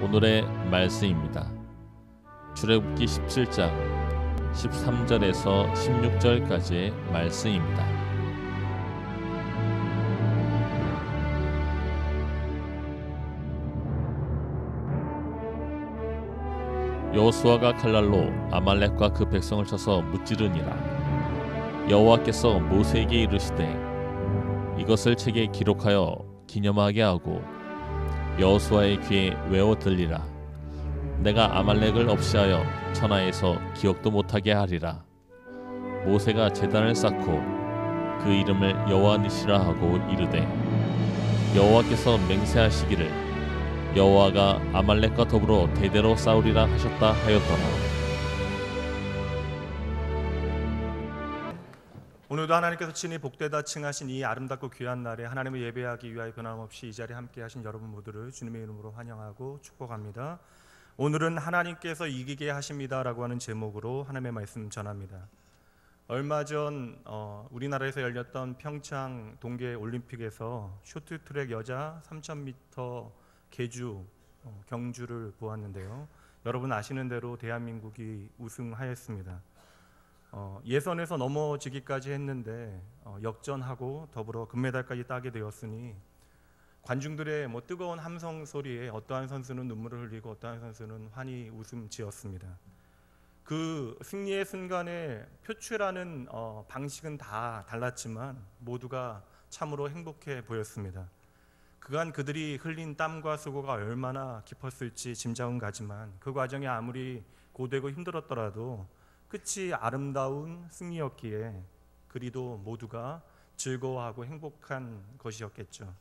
오늘의 말씀입니다. 출애굽기 17장 13절에서 16절까지의 말씀입니다. 여호수아가 칼날로 아말렉과 그 백성을 쳐서 무찌르니라. 여호와께서 모세에게 이르시되 이것을 책에 기록하여 기념하게 하고 여호수아의 귀에 외워 들리라. 내가 아말렉을 없이하여 천하에서 기억도 못하게 하리라. 모세가 제단을 쌓고 그 이름을 여호와 니시라 하고 이르되 여호와께서 맹세하시기를 여호와가 아말렉과 더불어 대대로 싸우리라 하셨다 하였더라. 오늘도 하나님께서 친히 복되다 칭하신 이 아름답고 귀한 날에 하나님을 예배하기 위하여 변함없이 이 자리에 함께 하신 여러분 모두를 주님의 이름으로 환영하고 축복합니다. 오늘은 하나님께서 이기게 하십니다라고 하는 제목으로 하나님의 말씀 전합니다. 얼마 전 우리나라에서 열렸던 평창 동계올림픽에서 쇼트트랙 여자 3000m 계주 경주를 보았는데요. 여러분 아시는 대로 대한민국이 우승하였습니다. 예선에서 넘어지기까지 했는데 역전하고 더불어 금메달까지 따게 되었으니 관중들의 뜨거운 함성 소리에 어떠한 선수는 눈물을 흘리고 어떠한 선수는 환히 웃음 지었습니다. 그 승리의 순간에 표출하는 방식은 다 달랐지만 모두가 참으로 행복해 보였습니다. 그간 그들이 흘린 땀과 수고가 얼마나 깊었을지 짐작은 가지만 그 과정이 아무리 고되고 힘들었더라도 끝이 아름다운 승리였기에 그리도 모두가 즐거워하고 행복한 것이었겠죠.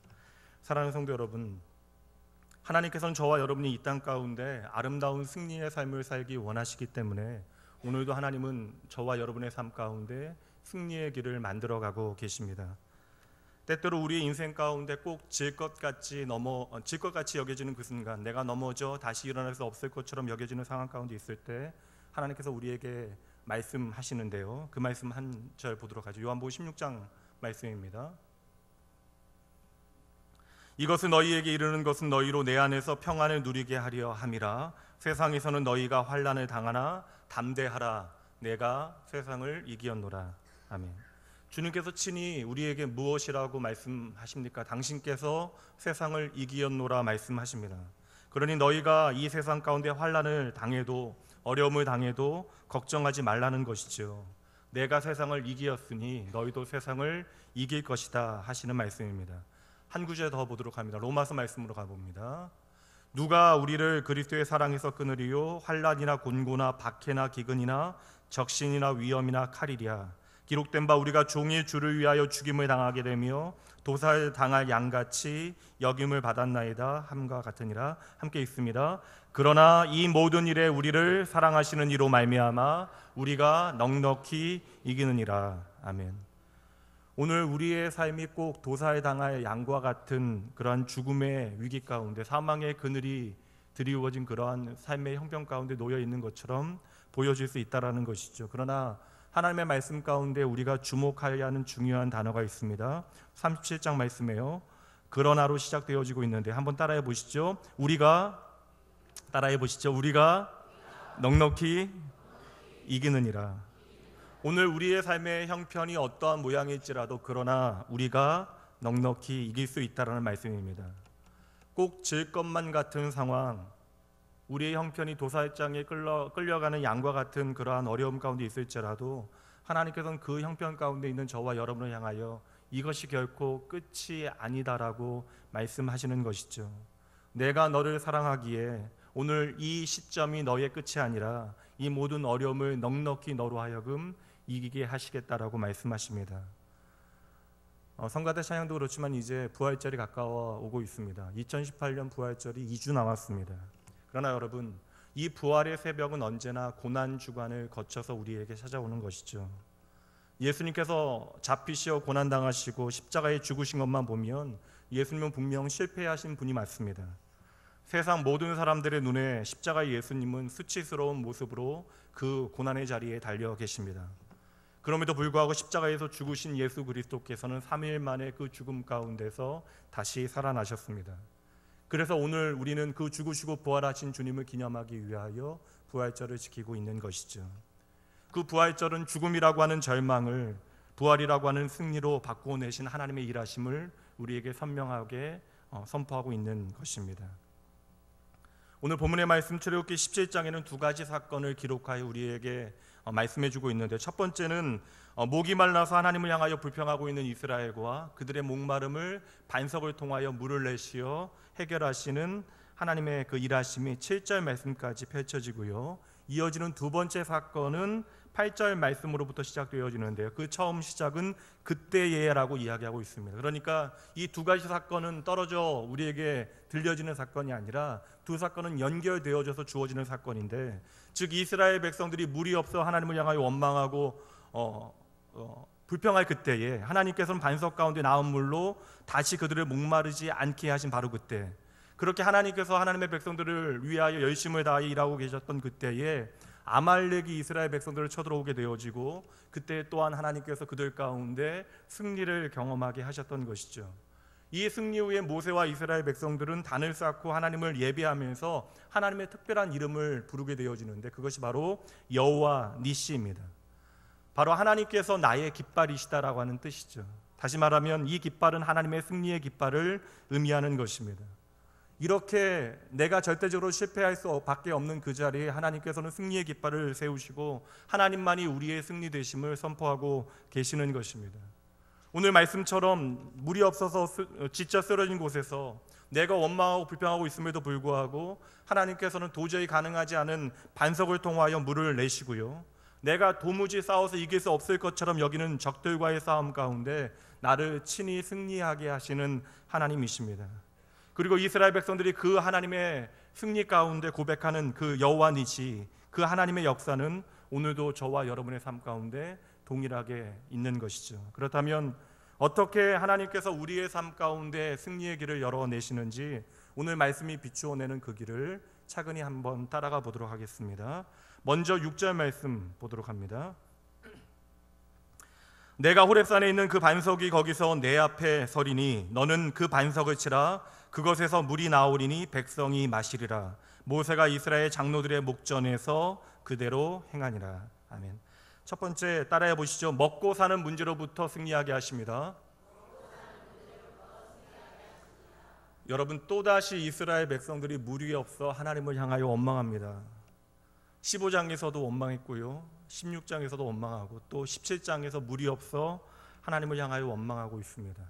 사랑하는 성도 여러분, 하나님께서는 저와 여러분이 이 땅 가운데 아름다운 승리의 삶을 살기 원하시기 때문에 오늘도 하나님은 저와 여러분의 삶 가운데 승리의 길을 만들어가고 계십니다. 때때로 우리의 인생 가운데 꼭 질 것 같이 여겨지는 그 순간, 내가 넘어져 다시 일어날 수 없을 것처럼 여겨지는 상황 가운데 있을 때 하나님께서 우리에게 말씀하시는데요. 그 말씀 한 절 보도록 하죠. 요한복음 16장 말씀입니다. 이것을 너희에게 이르는 것은 너희로 내 안에서 평안을 누리게 하려 함이라. 세상에서는 너희가 환난을 당하나 담대하라. 내가 세상을 이기었노라. 아멘. 주님께서 친히 우리에게 무엇이라고 말씀하십니까? 당신께서 세상을 이기었노라 말씀하십니다. 그러니 너희가 이 세상 가운데 환난을 당해도 어려움을 당해도 걱정하지 말라는 것이죠. 내가 세상을 이기었으니 너희도 세상을 이길 것이다 하시는 말씀입니다. 한 구절 더 보도록 합니다. 로마서 말씀으로 가봅니다. 누가 우리를 그리스도의 사랑에서 끊으리요? 환난이나 곤고나 박해나 기근이나 적신이나 위험이나 칼이랴. 기록된 바 우리가 종일 주를 위하여 죽임을 당하게 되며 도살 당할 양같이 여김을 받았나이다 함과 같으니라. 함께 있습니다. 그러나 이 모든 일에 우리를 사랑하시는 이로 말미암아 우리가 넉넉히 이기느니라. 아멘. 오늘 우리의 삶이 꼭 도살 당할 양과 같은 그러한 죽음의 위기 가운데 사망의 그늘이 드리워진 그러한 삶의 형편 가운데 놓여 있는 것처럼 보여질 수 있다라는 것이죠. 그러나 하나님의 말씀 가운데 우리가 주목해야 하는 중요한 단어가 있습니다. 37장 말씀이에요. 그러나로 시작되어지고 있는데 한번 따라해 보시죠. 우리가 넉넉히 이기느니라. 오늘 우리의 삶의 형편이 어떠한 모양일지라도 그러나 우리가 넉넉히 이길 수 있다라는 말씀입니다. 꼭 질 것만 같은 상황, 우리의 형편이 도살장에 끌려가는 양과 같은 그러한 어려움 가운데 있을지라도 하나님께서는 그 형편 가운데 있는 저와 여러분을 향하여 이것이 결코 끝이 아니다라고 말씀하시는 것이죠. 내가 너를 사랑하기에 오늘 이 시점이 너의 끝이 아니라 이 모든 어려움을 넉넉히 너로 하여금 이기게 하시겠다라고 말씀하십니다. 성가대 찬양도 그렇지만 이제 부활절이 가까워 오고 있습니다. 2018년 부활절이 2주 남았습니다. 그러나 여러분, 이 부활의 새벽은 언제나 고난 주간을 거쳐서 우리에게 찾아오는 것이죠. 예수님께서 잡히시어 고난당하시고 십자가에 죽으신 것만 보면 예수님은 분명 실패하신 분이 맞습니다. 세상 모든 사람들의 눈에 십자가의 예수님은 수치스러운 모습으로 그 고난의 자리에 달려 계십니다. 그럼에도 불구하고 십자가에서 죽으신 예수 그리스도께서는 3일 만에 그 죽음 가운데서 다시 살아나셨습니다. 그래서 오늘 우리는 그 죽으시고 부활하신 주님을 기념하기 위하여 부활절을 지키고 있는 것이죠. 그 부활절은 죽음이라고 하는 절망을 부활이라고 하는 승리로 바꾸어내신 하나님의 일하심을 우리에게 선명하게 선포하고 있는 것입니다. 오늘 본문의 말씀 출애굽기 17장에는 두 가지 사건을 기록하여 우리에게 말씀해주고 있는데, 첫 번째는 목이 말라서 하나님을 향하여 불평하고 있는 이스라엘과 그들의 목마름을 반석을 통하여 물을 내시어 해결하시는 하나님의 그 일하심이 7절 말씀까지 펼쳐지고요. 이어지는 두 번째 사건은 8절 말씀으로부터 시작되어지는데요. 그 처음 시작은 그때예라고 이야기하고 있습니다. 그러니까 이 두 가지 사건은 떨어져 우리에게 들려지는 사건이 아니라 두 사건은 연결되어져서 주어지는 사건인데, 즉 이스라엘 백성들이 물이 없어 하나님을 향하여 원망하고 불평할 그때에 하나님께서는 반석 가운데 나온 물로 다시 그들을 목마르지 않게 하신 바로 그때, 그렇게 하나님께서 하나님의 백성들을 위하여 열심을 다하여 일하고 계셨던 그때에 아말렉이 이스라엘 백성들을 쳐들어오게 되어지고, 그때 또한 하나님께서 그들 가운데 승리를 경험하게 하셨던 것이죠. 이 승리 후에 모세와 이스라엘 백성들은 단을 쌓고 하나님을 예배하면서 하나님의 특별한 이름을 부르게 되어지는데, 그것이 바로 여호와 니시입니다. 바로 하나님께서 나의 깃발이시다라고 하는 뜻이죠. 다시 말하면 이 깃발은 하나님의 승리의 깃발을 의미하는 것입니다. 이렇게 내가 절대적으로 실패할 수밖에 없는 그 자리에 하나님께서는 승리의 깃발을 세우시고 하나님만이 우리의 승리 되심을 선포하고 계시는 것입니다. 오늘 말씀처럼 물이 없어서 지쳐 쓰러진 곳에서 내가 원망하고 불평하고 있음에도 불구하고 하나님께서는 도저히 가능하지 않은 반석을 통하여 물을 내시고요, 내가 도무지 싸워서 이길 수 없을 것처럼 여기는 적들과의 싸움 가운데 나를 친히 승리하게 하시는 하나님이십니다. 그리고 이스라엘 백성들이 그 하나님의 승리 가운데 고백하는 그 여호와 니시, 그 하나님의 역사는 오늘도 저와 여러분의 삶 가운데 동일하게 있는 것이죠. 그렇다면 어떻게 하나님께서 우리의 삶 가운데 승리의 길을 열어내시는지 오늘 말씀이 비추어내는 그 길을 차근히 한번 따라가 보도록 하겠습니다. 먼저 6절 말씀 보도록 합니다. 내가 호렙산에 있는 그 반석이 거기서 내 앞에 서리니 너는 그 반석을 치라. 그것에서 물이 나오리니 백성이 마시리라. 모세가 이스라엘 장로들의 목전에서 그대로 행하니라. 아멘. 첫 번째 따라해 보시죠. 먹고 사는 문제로부터 승리하게 하십니다. 여러분, 또다시 이스라엘 백성들이 물이 없어 하나님을 향하여 원망합니다. 15장에서도 원망했고요, 16장에서도 원망하고 또 17장에서 물이 없어 하나님을 향하여 원망하고 있습니다.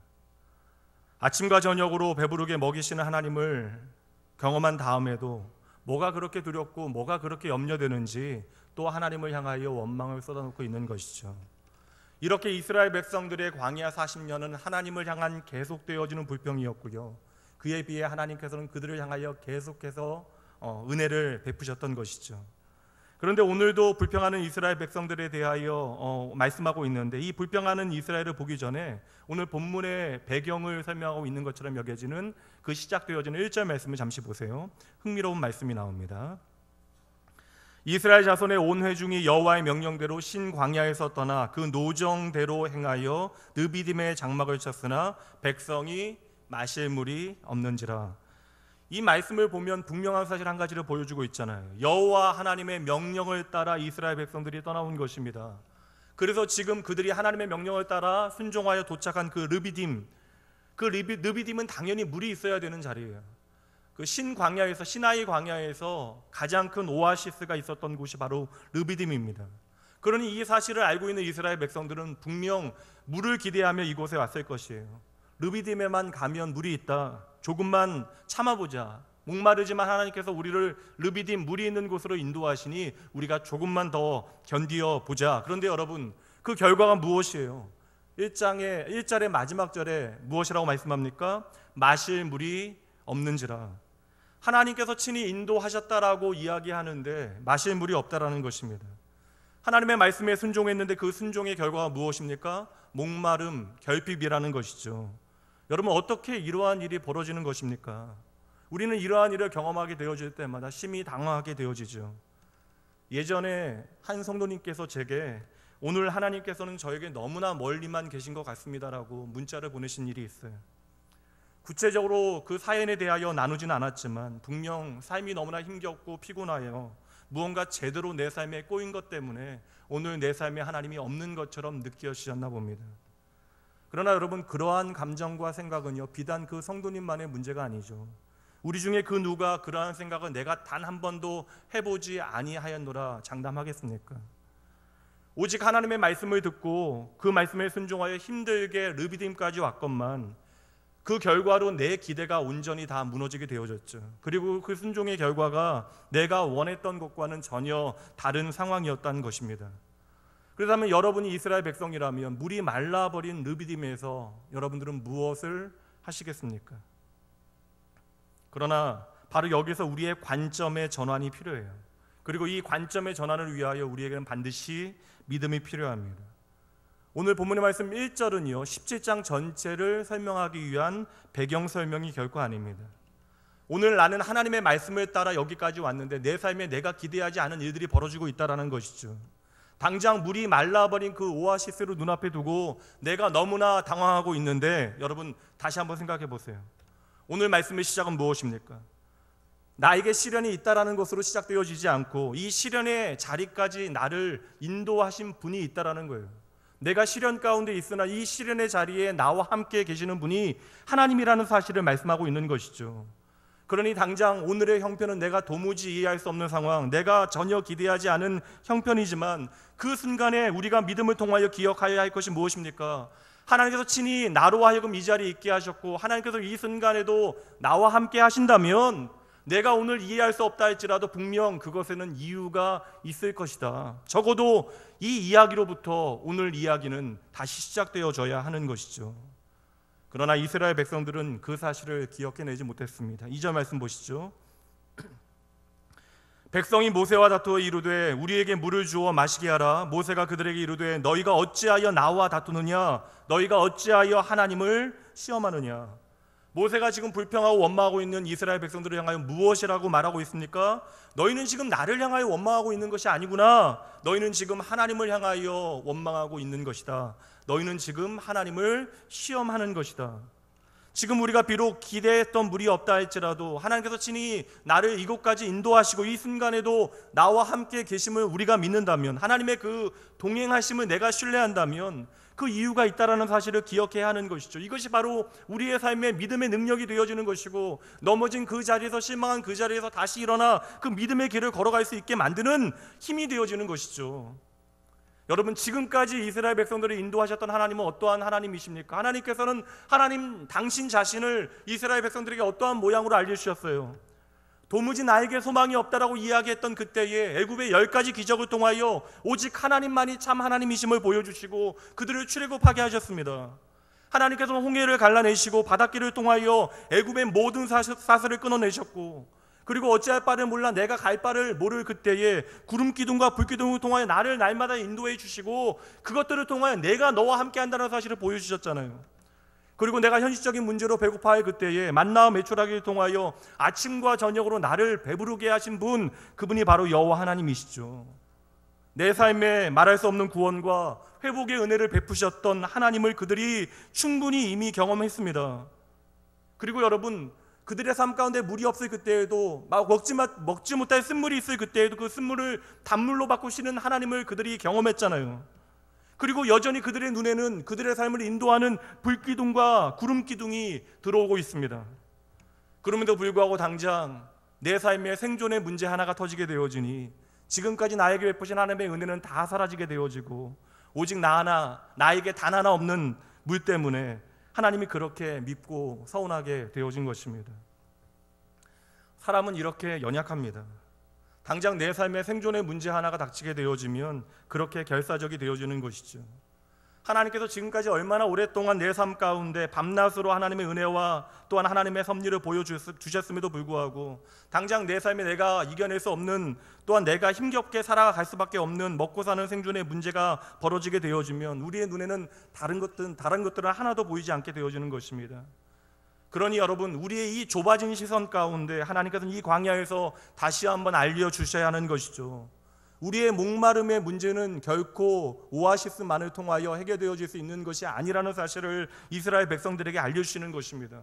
아침과 저녁으로 배부르게 먹이시는 하나님을 경험한 다음에도 뭐가 그렇게 두렵고 뭐가 그렇게 염려되는지 또 하나님을 향하여 원망을 쏟아놓고 있는 것이죠. 이렇게 이스라엘 백성들의 광야 40년은 하나님을 향한 계속되어지는 불평이었고요, 그에 비해 하나님께서는 그들을 향하여 계속해서 은혜를 베푸셨던 것이죠. 그런데 오늘도 불평하는 이스라엘 백성들에 대하여 말씀하고 있는데, 이 불평하는 이스라엘을 보기 전에 오늘 본문의 배경을 설명하고 있는 것처럼 여겨지는 그 시작되어지는 1절 말씀을 잠시 보세요. 흥미로운 말씀이 나옵니다. 이스라엘 자손의 온 회중이 여호와의 명령대로 신 광야에서 떠나 그 노정대로 행하여 느비딤의 장막을 쳤으나 백성이 마실 물이 없는지라. 이 말씀을 보면 분명한 사실 한 가지를 보여주고 있잖아요. 여호와 하나님의 명령을 따라 이스라엘 백성들이 떠나온 것입니다. 그래서 지금 그들이 하나님의 명령을 따라 순종하여 도착한 그 르비딤, 그 르비딤은 당연히 물이 있어야 되는 자리예요. 그 신광야에서, 시나이 광야에서 가장 큰 오아시스가 있었던 곳이 바로 르비딤입니다. 그러니 이 사실을 알고 있는 이스라엘 백성들은 분명 물을 기대하며 이곳에 왔을 것이에요. 르비딤에만 가면 물이 있다, 조금만 참아보자, 목마르지만 하나님께서 우리를 르비딤 물이 있는 곳으로 인도하시니 우리가 조금만 더 견디어 보자. 그런데 여러분, 그 결과가 무엇이에요? 1절의 마지막 절에 무엇이라고 말씀합니까? 마실 물이 없는지라. 하나님께서 친히 인도하셨다라고 이야기하는데 마실 물이 없다라는 것입니다. 하나님의 말씀에 순종했는데 그 순종의 결과가 무엇입니까? 목마름, 결핍이라는 것이죠. 여러분, 어떻게 이러한 일이 벌어지는 것입니까? 우리는 이러한 일을 경험하게 되어질 때마다 심히 당황하게 되어지죠. 예전에 한 성도님께서 제게 오늘 하나님께서는 저에게 너무나 멀리만 계신 것 같습니다라고 문자를 보내신 일이 있어요. 구체적으로 그 사연에 대하여 나누진 않았지만 분명 삶이 너무나 힘겹고 피곤하여 무언가 제대로 내 삶에 꼬인 것 때문에 오늘 내 삶에 하나님이 없는 것처럼 느껴지셨나 봅니다. 그러나 여러분, 그러한 감정과 생각은요, 비단 그 성도님만의 문제가 아니죠. 우리 중에 그 누가 그러한 생각을 내가 단 한 번도 해보지 아니하였노라 장담하겠습니까? 오직 하나님의 말씀을 듣고 그 말씀에 순종하여 힘들게 르비딤까지 왔건만 그 결과로 내 기대가 온전히 다 무너지게 되어졌죠. 그리고 그 순종의 결과가 내가 원했던 것과는 전혀 다른 상황이었다는 것입니다. 그렇다면 여러분이 이스라엘 백성이라면 물이 말라버린 르비딤에서 여러분들은 무엇을 하시겠습니까? 그러나 바로 여기서 우리의 관점의 전환이 필요해요. 그리고 이 관점의 전환을 위하여 우리에게는 반드시 믿음이 필요합니다. 오늘 본문의 말씀 1절은요 17장 전체를 설명하기 위한 배경 설명이 결코 아닙니다. 오늘 나는 하나님의 말씀을 따라 여기까지 왔는데 내 삶에 내가 기대하지 않은 일들이 벌어지고 있다는 것이죠. 당장 물이 말라버린 그 오아시스를 눈앞에 두고 내가 너무나 당황하고 있는데, 여러분 다시 한번 생각해 보세요. 오늘 말씀의 시작은 무엇입니까? 나에게 시련이 있다라는 것으로 시작되어지지 않고 이 시련의 자리까지 나를 인도하신 분이 있다라는 거예요. 내가 시련 가운데 있으나 이 시련의 자리에 나와 함께 계시는 분이 하나님이라는 사실을 말씀하고 있는 것이죠. 그러니 당장 오늘의 형편은 내가 도무지 이해할 수 없는 상황, 내가 전혀 기대하지 않은 형편이지만 그 순간에 우리가 믿음을 통하여 기억하여야 할 것이 무엇입니까? 하나님께서 친히 나로 하여금 이 자리에 있게 하셨고 하나님께서 이 순간에도 나와 함께 하신다면 내가 오늘 이해할 수 없다 할지라도 분명 그것에는 이유가 있을 것이다. 적어도 이 이야기로부터 오늘 이야기는 다시 시작되어져야 하는 것이죠. 그러나 이스라엘 백성들은 그 사실을 기억해내지 못했습니다. 2절 말씀 보시죠. 백성이 모세와 다투어 이르되 우리에게 물을 주어 마시게 하라. 모세가 그들에게 이르되 너희가 어찌하여 나와 다투느냐? 너희가 어찌하여 하나님을 시험하느냐? 모세가 지금 불평하고 원망하고 있는 이스라엘 백성들을 향하여 무엇이라고 말하고 있습니까? 너희는 지금 나를 향하여 원망하고 있는 것이 아니구나. 너희는 지금 하나님을 향하여 원망하고 있는 것이다. 너희는 지금 하나님을 시험하는 것이다. 지금 우리가 비록 기대했던 물이 없다 할지라도 하나님께서 친히 나를 이곳까지 인도하시고 이 순간에도 나와 함께 계심을 우리가 믿는다면, 하나님의 그 동행하심을 내가 신뢰한다면 그 이유가 있다라는 사실을 기억해야 하는 것이죠. 이것이 바로 우리의 삶의 믿음의 능력이 되어지는 것이고, 넘어진 그 자리에서, 실망한 그 자리에서 다시 일어나 그 믿음의 길을 걸어갈 수 있게 만드는 힘이 되어지는 것이죠. 여러분, 지금까지 이스라엘 백성들을 인도하셨던 하나님은 어떠한 하나님이십니까? 하나님께서는 당신 자신을 이스라엘 백성들에게 어떠한 모양으로 알려주셨어요? 도무지 나에게 소망이 없다라고 이야기했던 그때에 애굽의 10가지 기적을 통하여 오직 하나님만이 참 하나님이심을 보여주시고 그들을 출애굽하게 하셨습니다. 하나님께서는 홍해를 갈라내시고 바닷길을 통하여 애굽의 모든 사슬을 끊어내셨고, 그리고 어찌할 바를 몰라 내가 갈 바를 모를 그때에 구름 기둥과 불 기둥을 통하여 나를 날마다 인도해 주시고 그것들을 통하여 내가 너와 함께 한다는 사실을 보여주셨잖아요. 그리고 내가 현실적인 문제로 배고파할 그때에 만나와 메추라기를 통하여 아침과 저녁으로 나를 배부르게 하신 분, 그분이 바로 여호와 하나님이시죠. 내 삶에 말할 수 없는 구원과 회복의 은혜를 베푸셨던 하나님을 그들이 충분히 이미 경험했습니다. 그리고 여러분, 그들의 삶 가운데 물이 없을 그때에도, 먹지 못할 쓴물이 있을 그때에도 그 쓴물을 단물로 바꾸시는 하나님을 그들이 경험했잖아요. 그리고 여전히 그들의 눈에는 그들의 삶을 인도하는 불기둥과 구름기둥이 들어오고 있습니다. 그럼에도 불구하고 당장 내 삶의 생존의 문제 하나가 터지게 되어지니 지금까지 나에게 베푸신 하나님의 은혜는 다 사라지게 되어지고 오직 나에게 단 하나 없는 물 때문에 하나님이 그렇게 밉고 서운하게 되어진 것입니다. 사람은 이렇게 연약합니다. 당장 내 삶의 생존의 문제 하나가 닥치게 되어지면 그렇게 결사적이 되어지는 것이죠. 하나님께서 지금까지 얼마나 오랫동안 내 삶 가운데 밤낮으로 하나님의 은혜와 또한 하나님의 섭리를 보여주셨음에도 불구하고 당장 내 삶에 내가 이겨낼 수 없는, 또한 내가 힘겹게 살아갈 수밖에 없는 먹고 사는 생존의 문제가 벌어지게 되어지면 우리의 눈에는 다른 것들은 하나도 보이지 않게 되어지는 것입니다. 그러니 여러분, 우리의 이 좁아진 시선 가운데 하나님께서는 이 광야에서 다시 한번 알려주셔야 하는 것이죠. 우리의 목마름의 문제는 결코 오아시스만을 통하여 해결되어질 수 있는 것이 아니라는 사실을 이스라엘 백성들에게 알려주시는 것입니다.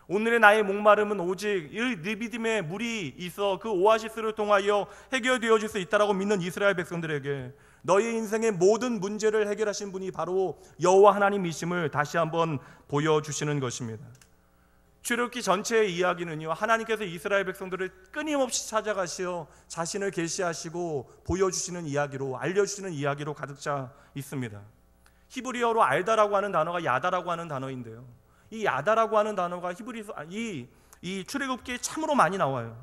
오늘의 나의 목마름은 오직 이 느비딤의 물이 있어 그 오아시스를 통하여 해결되어질 수 있다라고 믿는 이스라엘 백성들에게 너희 인생의 모든 문제를 해결하신 분이 바로 여호와 하나님이심을 다시 한번 보여주시는 것입니다. 출애굽기 전체의 이야기는요, 하나님께서 이스라엘 백성들을 끊임없이 찾아가시어 자신을 계시하시고 보여주시는 이야기로, 알려주시는 이야기로 가득 차 있습니다. 히브리어로 알다라고 하는 단어가 야다라고 하는 단어인데요, 이 야다라고 하는 단어가 이 출애굽기에 참으로 많이 나와요.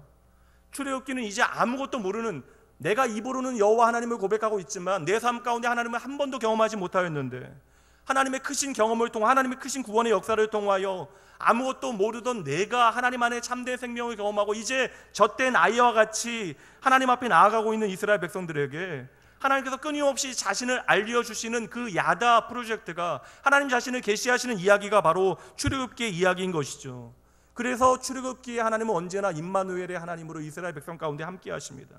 출애굽기는 이제 아무것도 모르는, 내가 입으로는 여호와 하나님을 고백하고 있지만 내 삶 가운데 하나님을 한 번도 경험하지 못하였는데, 하나님의 크신 경험을 통해, 하나님의 크신 구원의 역사를 통하여 아무것도 모르던 내가 하나님 안에 참된 생명을 경험하고 이제 젖된 아이와 같이 하나님 앞에 나아가고 있는 이스라엘 백성들에게 하나님께서 끊임없이 자신을 알려주시는 그 야다 프로젝트가, 하나님 자신을 계시하시는 이야기가 바로 출애굽기의 이야기인 것이죠. 그래서 출애굽기에 하나님은 언제나 임마누엘의 하나님으로 이스라엘 백성 가운데 함께 하십니다.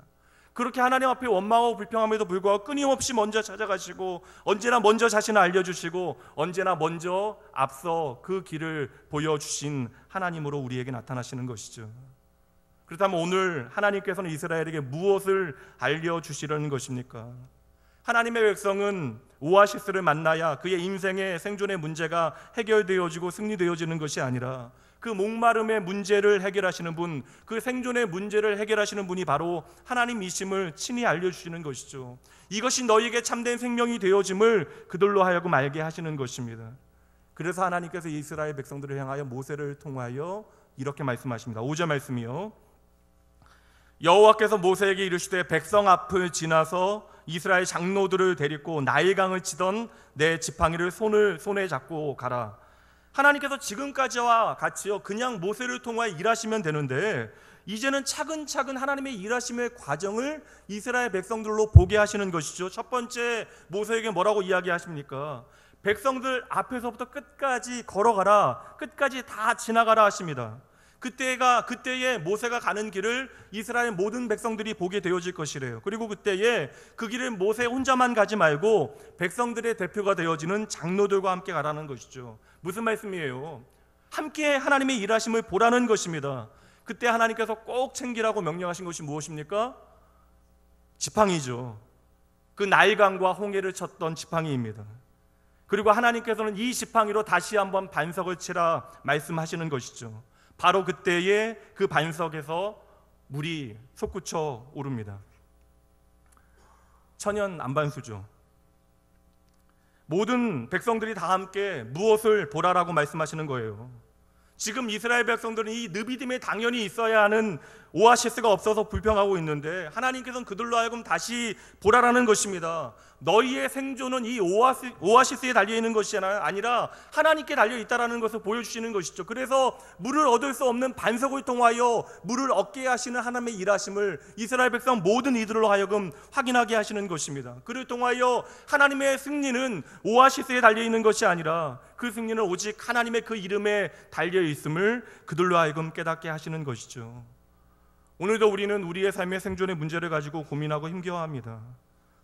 그렇게 하나님 앞에 원망하고 불평함에도 불구하고 끊임없이 먼저 찾아가시고, 언제나 먼저 자신을 알려주시고, 언제나 먼저 앞서 그 길을 보여주신 하나님으로 우리에게 나타나시는 것이죠. 그렇다면 오늘 하나님께서는 이스라엘에게 무엇을 알려주시려는 것입니까? 하나님의 백성은 오아시스를 만나야 그의 인생의 생존의 문제가 해결되어지고 승리되어지는 것이 아니라, 그 목마름의 문제를 해결하시는 분, 그 생존의 문제를 해결하시는 분이 바로 하나님이심을 친히 알려주시는 것이죠. 이것이 너희에게 참된 생명이 되어짐을 그들로 하여금 알게 하시는 것입니다. 그래서 하나님께서 이스라엘 백성들을 향하여 모세를 통하여 이렇게 말씀하십니다. 5절 말씀이요, 여호와께서 모세에게 이르시되 백성 앞을 지나서 이스라엘 장로들을 데리고 나일강을 치던 내 지팡이를 손에 잡고 가라. 하나님께서 지금까지와 같이요, 그냥 모세를 통하여 일하시면 되는데 이제는 차근차근 하나님의 일하심의 과정을 이스라엘 백성들로 보게 하시는 것이죠. 첫 번째, 모세에게 뭐라고 이야기하십니까? 백성들 앞에서부터 끝까지 걸어가라, 끝까지 다 지나가라 하십니다. 그때에 모세가 가는 길을 이스라엘 모든 백성들이 보게 되어질 것이래요. 그리고 그때에 그 길을 모세 혼자만 가지 말고 백성들의 대표가 되어지는 장로들과 함께 가라는 것이죠. 무슨 말씀이에요? 함께 하나님의 일하심을 보라는 것입니다. 그때 하나님께서 꼭 챙기라고 명령하신 것이 무엇입니까? 지팡이죠. 그 나일강과 홍해를 쳤던 지팡이입니다. 그리고 하나님께서는 이 지팡이로 다시 한번 반석을 치라 말씀하시는 것이죠. 바로 그때에 그 반석에서 물이 솟구쳐 오릅니다. 천연 안반수죠. 모든 백성들이 다 함께 무엇을 보라라고 말씀하시는 거예요. 지금 이스라엘 백성들은 이 느비딤에 당연히 있어야 하는 오아시스가 없어서 불평하고 있는데, 하나님께서는 그들로 하여금 다시 보라라는 것입니다. 너희의 생존은 이 오아시스에 달려있는 것이 아니라 하나님께 달려있다는 것을 보여주시는 것이죠. 그래서 물을 얻을 수 없는 반석을 통하여 물을 얻게 하시는 하나님의 일하심을 이스라엘 백성 모든 이들로 하여금 확인하게 하시는 것입니다. 그를 통하여 하나님의 승리는 오아시스에 달려있는 것이 아니라 그 승리는 오직 하나님의 그 이름에 달려있음을 그들로 하여금 깨닫게 하시는 것이죠. 오늘도 우리는 우리의 삶의 생존의 문제를 가지고 고민하고 힘겨워합니다.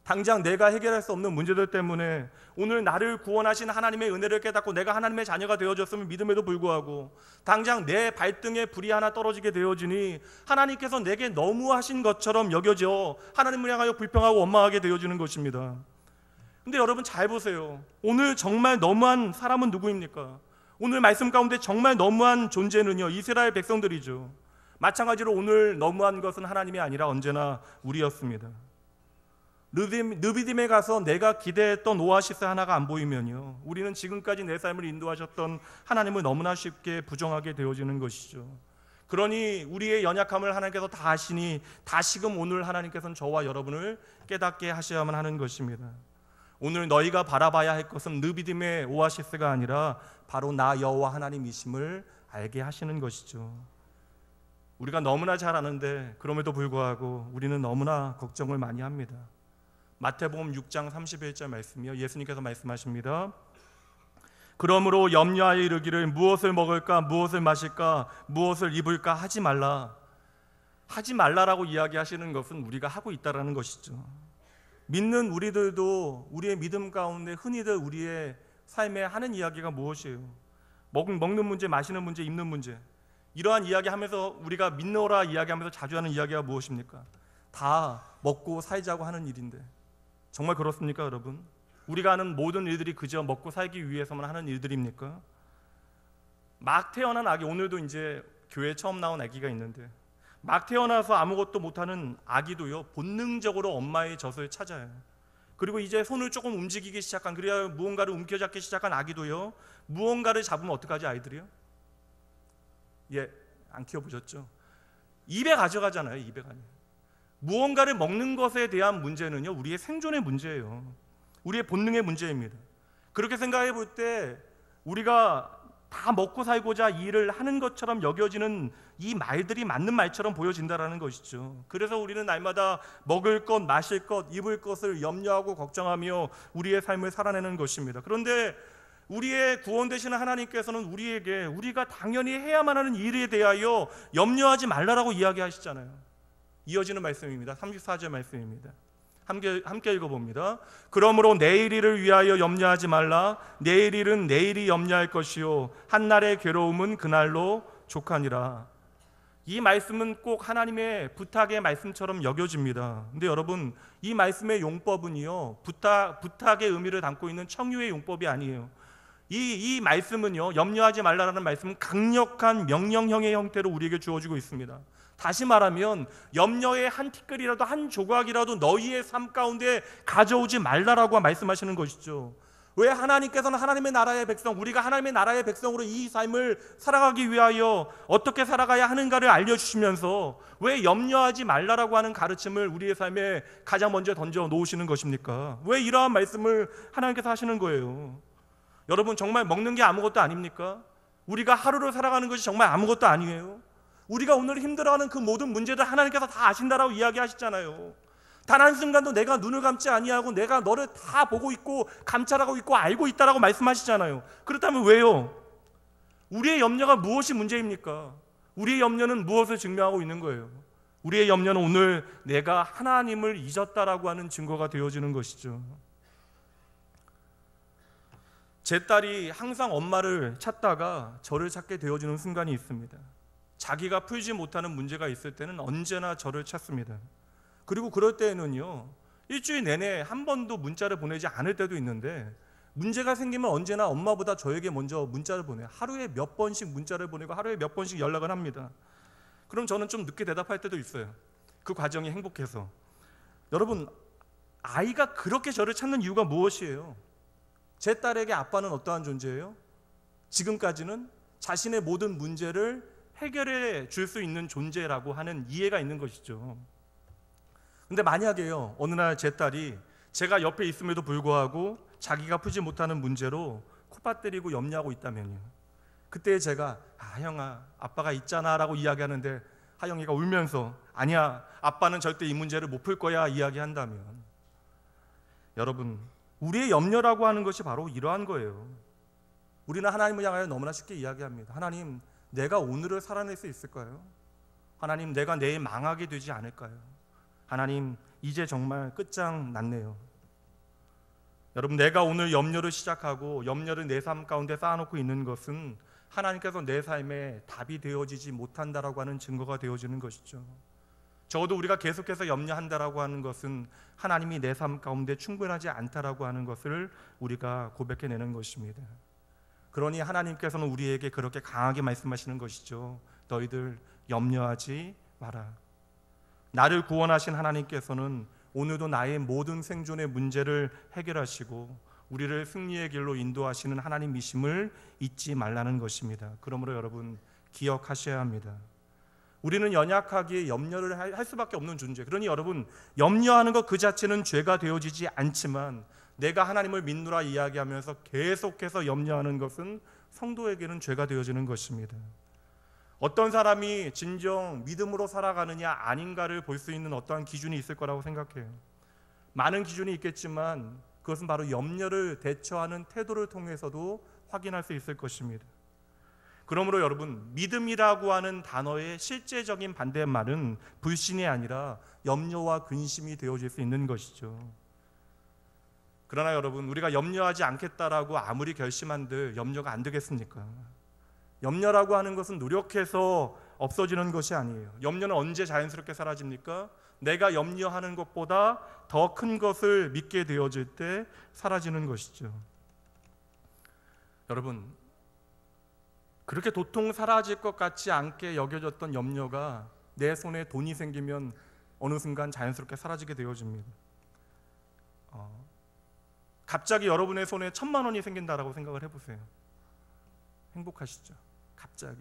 당장 내가 해결할 수 없는 문제들 때문에 오늘 나를 구원하신 하나님의 은혜를 깨닫고 내가 하나님의 자녀가 되어졌음을 믿음에도 불구하고 당장 내 발등에 불이 하나 떨어지게 되어지니 하나님께서 내게 너무하신 것처럼 여겨져 하나님을 향하여 불평하고 원망하게 되어지는 것입니다. 근데 여러분 잘 보세요. 오늘 정말 너무한 사람은 누구입니까? 오늘 말씀 가운데 정말 너무한 존재는요, 이스라엘 백성들이죠. 마찬가지로 오늘 너무한 것은 하나님이 아니라 언제나 우리였습니다. 느비딤에 가서 내가 기대했던 오아시스 하나가 안 보이면요, 우리는 지금까지 내 삶을 인도하셨던 하나님을 너무나 쉽게 부정하게 되어지는 것이죠. 그러니 우리의 연약함을 하나님께서 다 아시니 다시금 오늘 하나님께서는 저와 여러분을 깨닫게 하셔야만 하는 것입니다. 오늘 너희가 바라봐야 할 것은 느비딤의 오아시스가 아니라 바로 나 여호와 하나님이심을 알게 하시는 것이죠. 우리가 너무나 잘 아는데 그럼에도 불구하고 우리는 너무나 걱정을 많이 합니다. 마태복음 6장 31절 말씀이요, 예수님께서 말씀하십니다. 그러므로 염려하여 이르기를 무엇을 먹을까, 무엇을 마실까, 무엇을 입을까 하지 말라. 하지 말라라고 이야기하시는 것은 우리가 하고 있다라는 것이죠. 믿는 우리들도 우리의 믿음 가운데 흔히들 우리의 삶에 하는 이야기가 무엇이에요? 먹는 문제, 마시는 문제, 입는 문제, 이러한 이야기하면서 우리가 믿노라 이야기하면서 자주 하는 이야기가 무엇입니까? 다 먹고 살자고 하는 일인데 정말 그렇습니까, 여러분? 우리가 하는 모든 일들이 그저 먹고 살기 위해서만 하는 일들입니까? 막 태어난 아기, 오늘도 이제 교회에 처음 나온 아기가 있는데 막 태어나서 아무것도 못하는 아기도요 본능적으로 엄마의 젖을 찾아요. 그리고 이제 손을 조금 움직이기 시작한, 그래야 무언가를 움켜잡기 시작한 아기도요 무언가를 잡으면 어떡하지? 아이들이요? 안 키워보셨죠? 입에 가져가잖아요. 입에 가냐. 무언가를 먹는 것에 대한 문제는요 우리의 생존의 문제예요. 우리의 본능의 문제입니다. 그렇게 생각해 볼 때 우리가 다 먹고 살고자 일을 하는 것처럼 여겨지는 이 말들이 맞는 말처럼 보여진다라는 것이죠. 그래서 우리는 날마다 먹을 것, 마실 것, 입을 것을 염려하고 걱정하며 우리의 삶을 살아내는 것입니다. 그런데 우리의 구원 되시는 하나님께서는 우리에게 우리가 당연히 해야만 하는 일에 대하여 염려하지 말라라고 이야기하시잖아요. 이어지는 말씀입니다. 34절 말씀입니다. 함께 읽어봅니다. 그러므로 내일 일을 위하여 염려하지 말라. 내일 일은 내일이 염려할 것이요 한날의 괴로움은 그날로 족하니라. 이 말씀은 꼭 하나님의 부탁의 말씀처럼 여겨집니다. 근데 여러분, 이 말씀의 용법은요 부탁의 의미를 담고 있는 청유의 용법이 아니에요. 이 말씀은요 염려하지 말라라는 말씀은 강력한 명령형의 형태로 우리에게 주어지고 있습니다. 다시 말하면 염려의 한 티끌이라도, 한 조각이라도 너희의 삶 가운데 가져오지 말라라고 말씀하시는 것이죠. 왜? 하나님께서는 하나님의 나라의 백성, 우리가 하나님의 나라의 백성으로 이 삶을 살아가기 위하여 어떻게 살아가야 하는가를 알려주시면서 왜 염려하지 말라라고 하는 가르침을 우리의 삶에 가장 먼저 던져 놓으시는 것입니까? 왜 이러한 말씀을 하나님께서 하시는 거예요? 여러분, 정말 먹는 게 아무것도 아닙니까? 우리가 하루를 살아가는 것이 정말 아무것도 아니에요? 우리가 오늘 힘들어하는 그 모든 문제들 하나님께서 다 아신다라고 이야기하시잖아요. 단 한순간도 내가 눈을 감지 아니하고 내가 너를 다 보고 있고 감찰하고 있고 알고 있다라고 말씀하시잖아요. 그렇다면 왜요? 우리의 염려가 무엇이 문제입니까? 우리의 염려는 무엇을 증명하고 있는 거예요? 우리의 염려는 오늘 내가 하나님을 잊었다라고 하는 증거가 되어지는 것이죠. 제 딸이 항상 엄마를 찾다가 저를 찾게 되어지는 순간이 있습니다. 자기가 풀지 못하는 문제가 있을 때는 언제나 저를 찾습니다. 그리고 그럴 때에는요 일주일 내내 한 번도 문자를 보내지 않을 때도 있는데 문제가 생기면 언제나 엄마보다 저에게 먼저 문자를 보내요. 하루에 몇 번씩 문자를 보내고 하루에 몇 번씩 연락을 합니다. 그럼 저는 좀 늦게 대답할 때도 있어요. 그 과정이 행복해서. 여러분, 아이가 그렇게 저를 찾는 이유가 무엇이에요? 제 딸에게 아빠는 어떠한 존재예요? 지금까지는 자신의 모든 문제를 해결해 줄 수 있는 존재라고 하는 이해가 있는 것이죠. 근데 만약에요 어느 날 제 딸이 제가 옆에 있음에도 불구하고 자기가 풀지 못하는 문제로 콧밭 때리고 염려하고 있다면요, 그때 제가 하영아 아빠가 있잖아 라고 이야기하는데 하영이가 울면서 아니야 아빠는 절대 이 문제를 못 풀 거야 이야기한다면, 여러분, 우리의 염려라고 하는 것이 바로 이러한 거예요. 우리는 하나님을 향하여 너무나 쉽게 이야기합니다. 하나님, 내가 오늘을 살아낼 수 있을까요? 하나님, 내가 내일 망하게 되지 않을까요? 하나님, 이제 정말 끝장났네요. 여러분, 내가 오늘 염려를 시작하고 염려를 내 삶 가운데 쌓아놓고 있는 것은 하나님께서 내 삶에 답이 되어지지 못한다라고 하는 증거가 되어지는 것이죠. 적어도 우리가 계속해서 염려한다라고 하는 것은 하나님이 내 삶 가운데 충분하지 않다라고 하는 것을 우리가 고백해내는 것입니다. 그러니 하나님께서는 우리에게 그렇게 강하게 말씀하시는 것이죠. 너희들 염려하지 마라. 나를 구원하신 하나님께서는 오늘도 나의 모든 생존의 문제를 해결하시고 우리를 승리의 길로 인도하시는 하나님이심을 잊지 말라는 것입니다. 그러므로 여러분, 기억하셔야 합니다. 우리는 연약하기에 염려를 할 수밖에 없는 존재. 그러니 여러분, 염려하는 것 그 자체는 죄가 되어지지 않지만 내가 하나님을 믿노라 이야기하면서 계속해서 염려하는 것은 성도에게는 죄가 되어지는 것입니다. 어떤 사람이 진정 믿음으로 살아가느냐 아닌가를 볼 수 있는 어떠한 기준이 있을 거라고 생각해요. 많은 기준이 있겠지만 그것은 바로 염려를 대처하는 태도를 통해서도 확인할 수 있을 것입니다. 그러므로 여러분, 믿음이라고 하는 단어의 실제적인 반대말은 불신이 아니라 염려와 근심이 되어질 수 있는 것이죠. 그러나 여러분, 우리가 염려하지 않겠다라고 아무리 결심한들 염려가 안 되겠습니까? 염려라고 하는 것은 노력해서 없어지는 것이 아니에요. 염려는 언제 자연스럽게 사라집니까? 내가 염려하는 것보다 더 큰 것을 믿게 되어질 때 사라지는 것이죠. 여러분, 그렇게 도통 사라질 것 같지 않게 여겨졌던 염려가 내 손에 돈이 생기면 어느 순간 자연스럽게 사라지게 되어집니다. 갑자기 여러분의 손에 1,000만 원이 생긴다라고 생각을 해보세요. 행복하시죠? 갑자기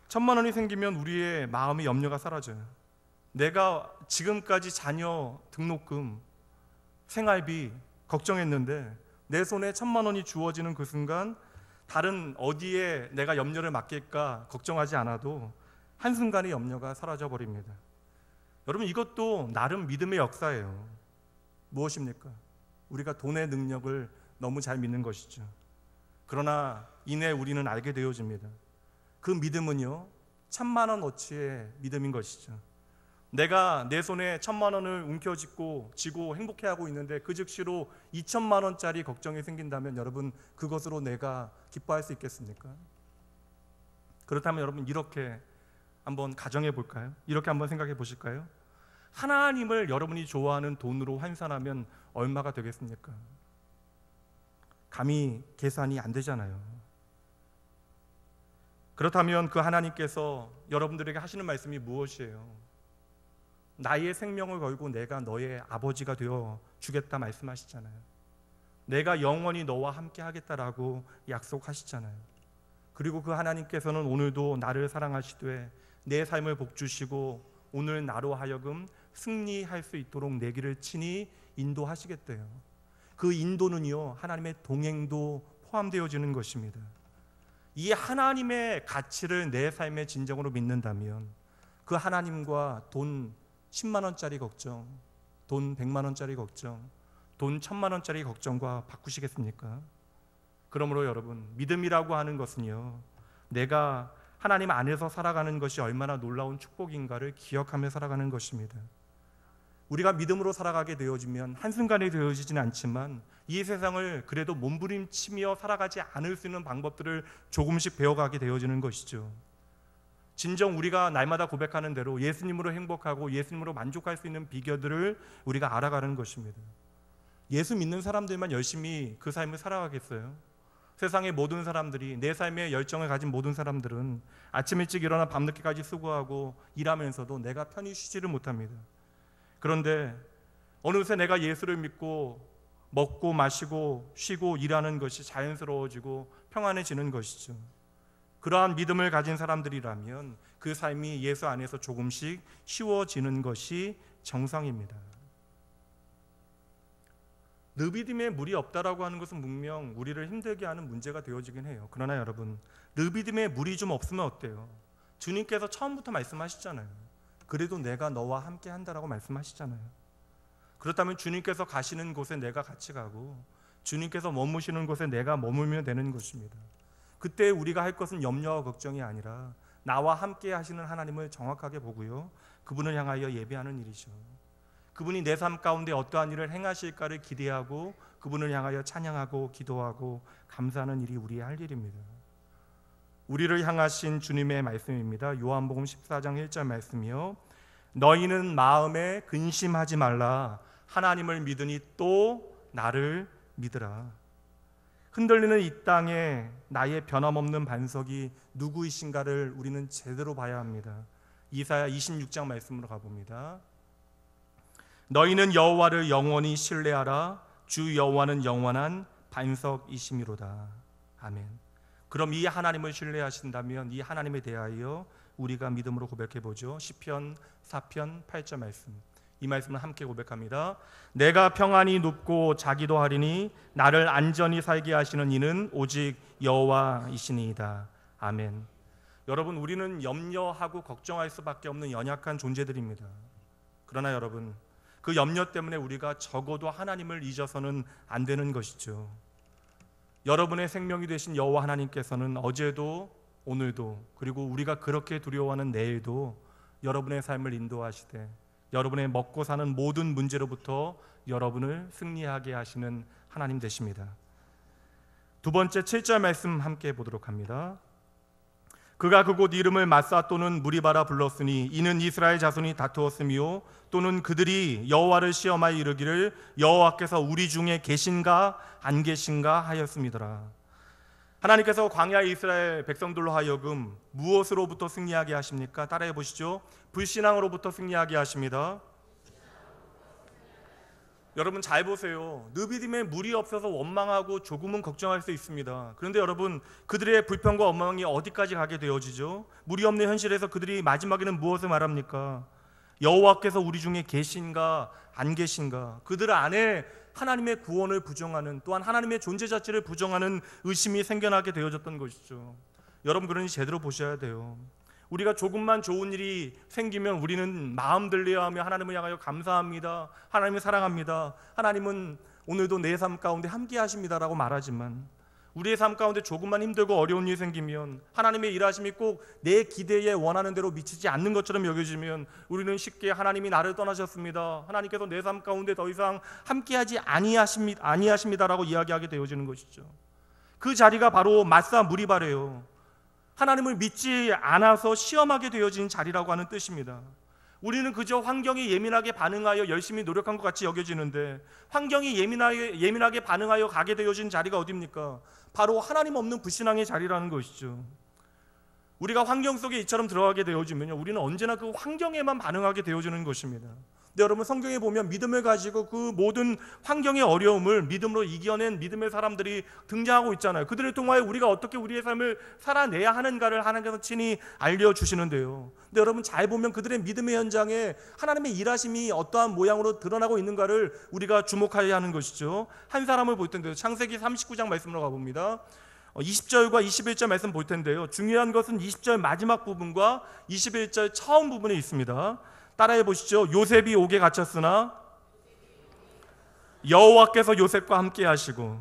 1,000만 원이 생기면 우리의 마음의 염려가 사라져요. 내가 지금까지 자녀 등록금, 생활비 걱정했는데 내 손에 1,000만 원이 주어지는 그 순간 다른 어디에 내가 염려를 맡길까 걱정하지 않아도 한순간에 염려가 사라져 버립니다. 여러분, 이것도 나름 믿음의 역사예요. 무엇입니까? 우리가 돈의 능력을 너무 잘 믿는 것이죠. 그러나 이내 우리는 알게 되어집니다. 그 믿음은요, 1,000만 원어치의 믿음인 것이죠. 내가 내 손에 1,000만 원을 움켜쥐고 행복해하고 있는데 그 즉시로 2,000만 원짜리 걱정이 생긴다면 여러분, 그것으로 내가 기뻐할 수 있겠습니까? 그렇다면 여러분, 이렇게 한번 가정해 볼까요? 이렇게 한번 생각해 보실까요? 하나님을 여러분이 좋아하는 돈으로 환산하면 얼마가 되겠습니까? 감히 계산이 안 되잖아요. 그렇다면 그 하나님께서 여러분들에게 하시는 말씀이 무엇이에요? 나의 생명을 걸고 내가 너의 아버지가 되어 주겠다 말씀하시잖아요. 내가 영원히 너와 함께 하겠다라고 약속하시잖아요. 그리고 그 하나님께서는 오늘도 나를 사랑하시되 내 삶을 복주시고 오늘 나로 하여금 승리할 수 있도록 내 길을 친히 인도하시겠대요. 그 인도는요, 하나님의 동행도 포함되어지는 것입니다. 이 하나님의 가치를 내 삶의 진정으로 믿는다면 그 하나님과 돈 10만 원짜리 걱정, 돈 100만 원짜리 걱정, 돈 1,000만 원짜리 걱정과 바꾸시겠습니까? 그러므로 여러분, 믿음이라고 하는 것은요, 내가 하나님 안에서 살아가는 것이 얼마나 놀라운 축복인가를 기억하며 살아가는 것입니다. 우리가 믿음으로 살아가게 되어지면 한순간에 되어지진 않지만 이 세상을 그래도 몸부림치며 살아가지 않을 수 있는 방법들을 조금씩 배워가게 되어지는 것이죠. 진정 우리가 날마다 고백하는 대로 예수님으로 행복하고 예수님으로 만족할 수 있는 비결들을 우리가 알아가는 것입니다. 예수 믿는 사람들만 열심히 그 삶을 살아가겠어요? 세상의 모든 사람들이, 내 삶에 열정을 가진 모든 사람들은 아침 일찍 일어나 밤늦게까지 수고하고 일하면서도 내가 편히 쉬지를 못합니다. 그런데 어느새 내가 예수를 믿고 먹고 마시고 쉬고 일하는 것이 자연스러워지고 평안해지는 것이죠. 그러한 믿음을 가진 사람들이라면 그 삶이 예수 안에서 조금씩 쉬워지는 것이 정상입니다. 르비딤에 물이 없다라고 하는 것은 분명 우리를 힘들게 하는 문제가 되어지긴 해요. 그러나 여러분, 르비딤에 물이 좀 없으면 어때요? 주님께서 처음부터 말씀하시잖아요. 그래도 내가 너와 함께 한다라고 말씀하시잖아요. 그렇다면 주님께서 가시는 곳에 내가 같이 가고 주님께서 머무시는 곳에 내가 머물면 되는 것입니다. 그때 우리가 할 것은 염려와 걱정이 아니라 나와 함께 하시는 하나님을 정확하게 보고요, 그분을 향하여 예배하는 일이죠. 그분이 내 삶 가운데 어떠한 일을 행하실까를 기대하고 그분을 향하여 찬양하고 기도하고 감사하는 일이 우리의 할 일입니다. 우리를 향하신 주님의 말씀입니다. 요한복음 14장 1절 말씀이요, 너희는 마음에 근심하지 말라. 하나님을 믿으니 또 나를 믿으라. 흔들리는 이 땅에 나의 변함없는 반석이 누구이신가를 우리는 제대로 봐야 합니다. 이사야 26장 말씀으로 가봅니다. 너희는 여호와를 영원히 신뢰하라. 주 여호와는 영원한 반석이심이로다. 아멘. 그럼 이 하나님을 신뢰하신다면 이 하나님에 대하여 우리가 믿음으로 고백해보죠. 시편 4편 8절 말씀, 이 말씀을 함께 고백합니다. 내가 평안히 눕고 자기도 하리니 나를 안전히 살게 하시는 이는 오직 여호와이시니이다. 아멘. 여러분, 우리는 염려하고 걱정할 수밖에 없는 연약한 존재들입니다. 그러나 여러분, 그 염려 때문에 우리가 적어도 하나님을 잊어서는 안 되는 것이죠. 여러분의 생명이 되신 여호와 하나님께서는 어제도 오늘도 그리고 우리가 그렇게 두려워하는 내일도 여러분의 삶을 인도하시되 여러분의 먹고 사는 모든 문제로부터 여러분을 승리하게 하시는 하나님 되십니다. 두 번째 7절 말씀 함께 보도록 합니다. 그가 그곳 이름을 마사 또는 무리바라 불렀으니 이는 이스라엘 자손이 다투었으며 또는 그들이 여호와를 시험하여 이르기를 여호와께서 우리 중에 계신가 안 계신가 하였음이더라. 하나님께서 광야의 이스라엘 백성들로 하여금 무엇으로부터 승리하게 하십니까? 따라해 보시죠. 불신앙으로부터 승리하게 하십니다. 여러분 잘 보세요. 느비딤에 물이 없어서 원망하고 조금은 걱정할 수 있습니다. 그런데 여러분, 그들의 불평과 원망이 어디까지 가게 되어지죠? 물이 없는 현실에서 그들이 마지막에는 무엇을 말합니까? 여호와께서 우리 중에 계신가 안 계신가? 그들 안에 하나님의 구원을 부정하는, 또한 하나님의 존재 자체를 부정하는 의심이 생겨나게 되어졌던 것이죠. 여러분, 그러니 제대로 보셔야 돼요. 우리가 조금만 좋은 일이 생기면 우리는 마음 들려하며 하나님을 향하여 감사합니다, 하나님을 사랑합니다, 하나님은 오늘도 내 삶 가운데 함께 하십니다라고 말하지만, 우리의 삶 가운데 조금만 힘들고 어려운 일이 생기면, 하나님의 일하심이 꼭 내 기대에 원하는 대로 미치지 않는 것처럼 여겨지면 우리는 쉽게 하나님이 나를 떠나셨습니다, 하나님께서 내 삶 가운데 더 이상 함께하지 아니하십니다라고 이야기하게 되어지는 것이죠. 그 자리가 바로 마사 무리바래요. 하나님을 믿지 않아서 시험하게 되어진 자리라고 하는 뜻입니다. 우리는 그저 환경에 예민하게 반응하여 열심히 노력한 것 같이 여겨지는데, 환경이 예민하게 반응하여 가게 되어진 자리가 어디입니까? 바로 하나님 없는 불신앙의 자리라는 것이죠. 우리가 환경 속에 이처럼 들어가게 되어지면요, 우리는 언제나 그 환경에만 반응하게 되어지는 것입니다. 근데 여러분, 성경에 보면 믿음을 가지고 그 모든 환경의 어려움을 믿음으로 이겨낸 믿음의 사람들이 등장하고 있잖아요. 그들을 통하여 우리가 어떻게 우리의 삶을 살아내야 하는가를 하나님께서 친히 알려주시는데요. 근데 여러분, 잘 보면 그들의 믿음의 현장에 하나님의 일하심이 어떠한 모양으로 드러나고 있는가를 우리가 주목해야 하는 것이죠. 한 사람을 볼 텐데요, 창세기 39장 말씀으로 가봅니다. 20절과 21절 말씀 볼 텐데요, 중요한 것은 20절 마지막 부분과 21절 처음 부분에 있습니다. 따라해 보시죠. 요셉이 옥에 갇혔으나 여호와께서 요셉과 함께 하시고.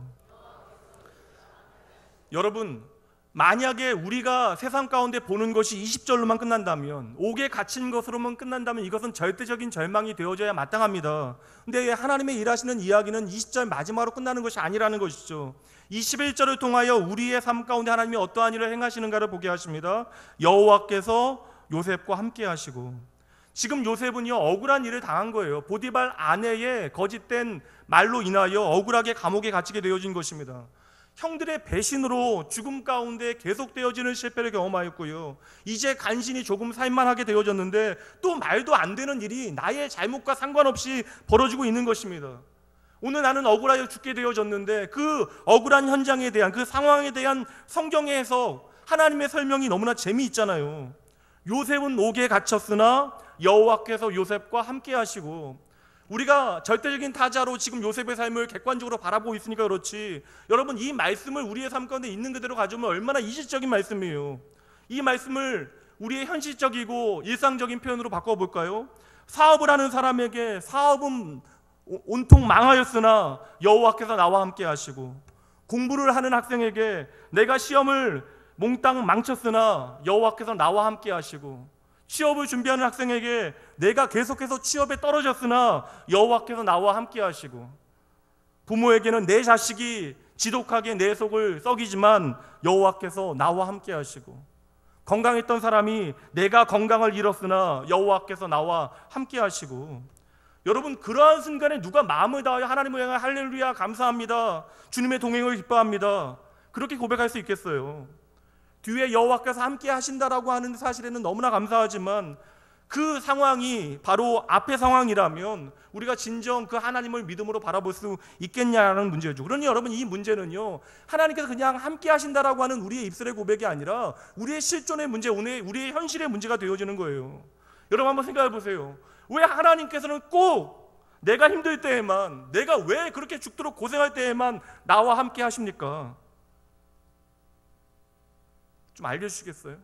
여러분, 만약에 우리가 세상 가운데 보는 것이 20절로만 끝난다면, 옥에 갇힌 것으로만 끝난다면 이것은 절대적인 절망이 되어져야 마땅합니다. 근데 하나님의 일하시는 이야기는 20절 마지막으로 끝나는 것이 아니라는 것이죠. 21절을 통하여 우리의 삶 가운데 하나님이 어떠한 일을 행하시는가를 보게 하십니다. 여호와께서 요셉과 함께 하시고. 지금 요셉은요, 억울한 일을 당한 거예요. 보디발 아내의 거짓된 말로 인하여 억울하게 감옥에 갇히게 되어진 것입니다. 형들의 배신으로 죽음 가운데 계속되어지는 실패를 경험하였고요, 이제 간신히 조금 살만하게 되어졌는데 또 말도 안 되는 일이 나의 잘못과 상관없이 벌어지고 있는 것입니다. 오늘 나는 억울하여 죽게 되어졌는데 그 억울한 현장에 대한, 그 상황에 대한 성경의 해석, 하나님의 설명이 너무나 재미있잖아요. 요셉은 옥에 갇혔으나 여호와께서 요셉과 함께 하시고. 우리가 절대적인 타자로 지금 요셉의 삶을 객관적으로 바라보고 있으니까 그렇지, 여러분, 이 말씀을 우리의 삶 가운데 있는 그대로 가져오면 얼마나 이질적인 말씀이에요. 이 말씀을 우리의 현실적이고 일상적인 표현으로 바꿔볼까요? 사업을 하는 사람에게 사업은 온통 망하였으나 여호와께서 나와 함께 하시고, 공부를 하는 학생에게 내가 시험을 몽땅 망쳤으나 여호와께서 나와 함께 하시고, 취업을 준비하는 학생에게 내가 계속해서 취업에 떨어졌으나 여호와께서 나와 함께 하시고, 부모에게는 내 자식이 지독하게 내 속을 썩이지만 여호와께서 나와 함께 하시고, 건강했던 사람이 내가 건강을 잃었으나 여호와께서 나와 함께 하시고. 여러분, 그러한 순간에 누가 마음을 다하여 하나님을 향해 할렐루야 감사합니다, 주님의 동행을 기뻐합니다, 그렇게 고백할 수 있겠어요? 뒤에 여호와께서 함께 하신다라고 하는 사실에는 너무나 감사하지만, 그 상황이 바로 앞의 상황이라면 우리가 진정 그 하나님을 믿음으로 바라볼 수 있겠냐는 문제죠. 그러니 여러분, 이 문제는요, 하나님께서 그냥 함께 하신다라고 하는 우리의 입술의 고백이 아니라 우리의 실존의 문제, 우리의 현실의 문제가 되어지는 거예요. 여러분, 한번 생각해 보세요. 왜 하나님께서는 꼭 내가 힘들 때에만, 내가 왜 그렇게 죽도록 고생할 때에만 나와 함께 하십니까? 좀 알려주시겠어요?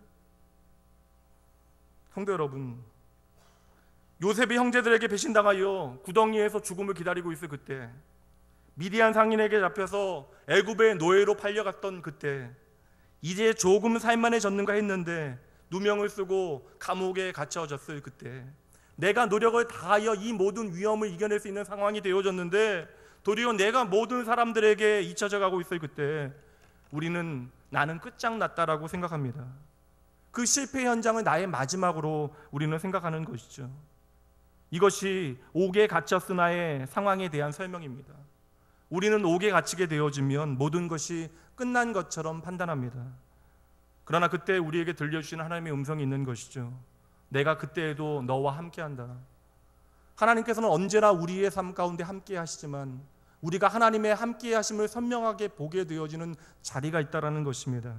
성도 여러분, 요셉이 형제들에게 배신당하여 구덩이에서 죽음을 기다리고 있을 그때, 미디안 상인에게 잡혀서 애굽의 노예로 팔려갔던 그때, 이제 조금 살만해졌는가 했는데 누명을 쓰고 감옥에 갇혀졌을 그때, 내가 노력을 다하여 이 모든 위험을 이겨낼 수 있는 상황이 되어졌는데 도리어 내가 모든 사람들에게 잊혀져 가고 있을 그때, 나는 끝장났다라고 생각합니다. 그 실패 현장을 나의 마지막으로 우리는 생각하는 것이죠. 이것이 옥에 갇혔으나의 상황에 대한 설명입니다. 우리는 옥에 갇히게 되어지면 모든 것이 끝난 것처럼 판단합니다. 그러나 그때 우리에게 들려주시는 하나님의 음성이 있는 것이죠. 내가 그때에도 너와 함께한다. 하나님께서는 언제나 우리의 삶 가운데 함께 하시지만 우리가 하나님의 함께 하심을 선명하게 보게 되어지는 자리가 있다는 것입니다.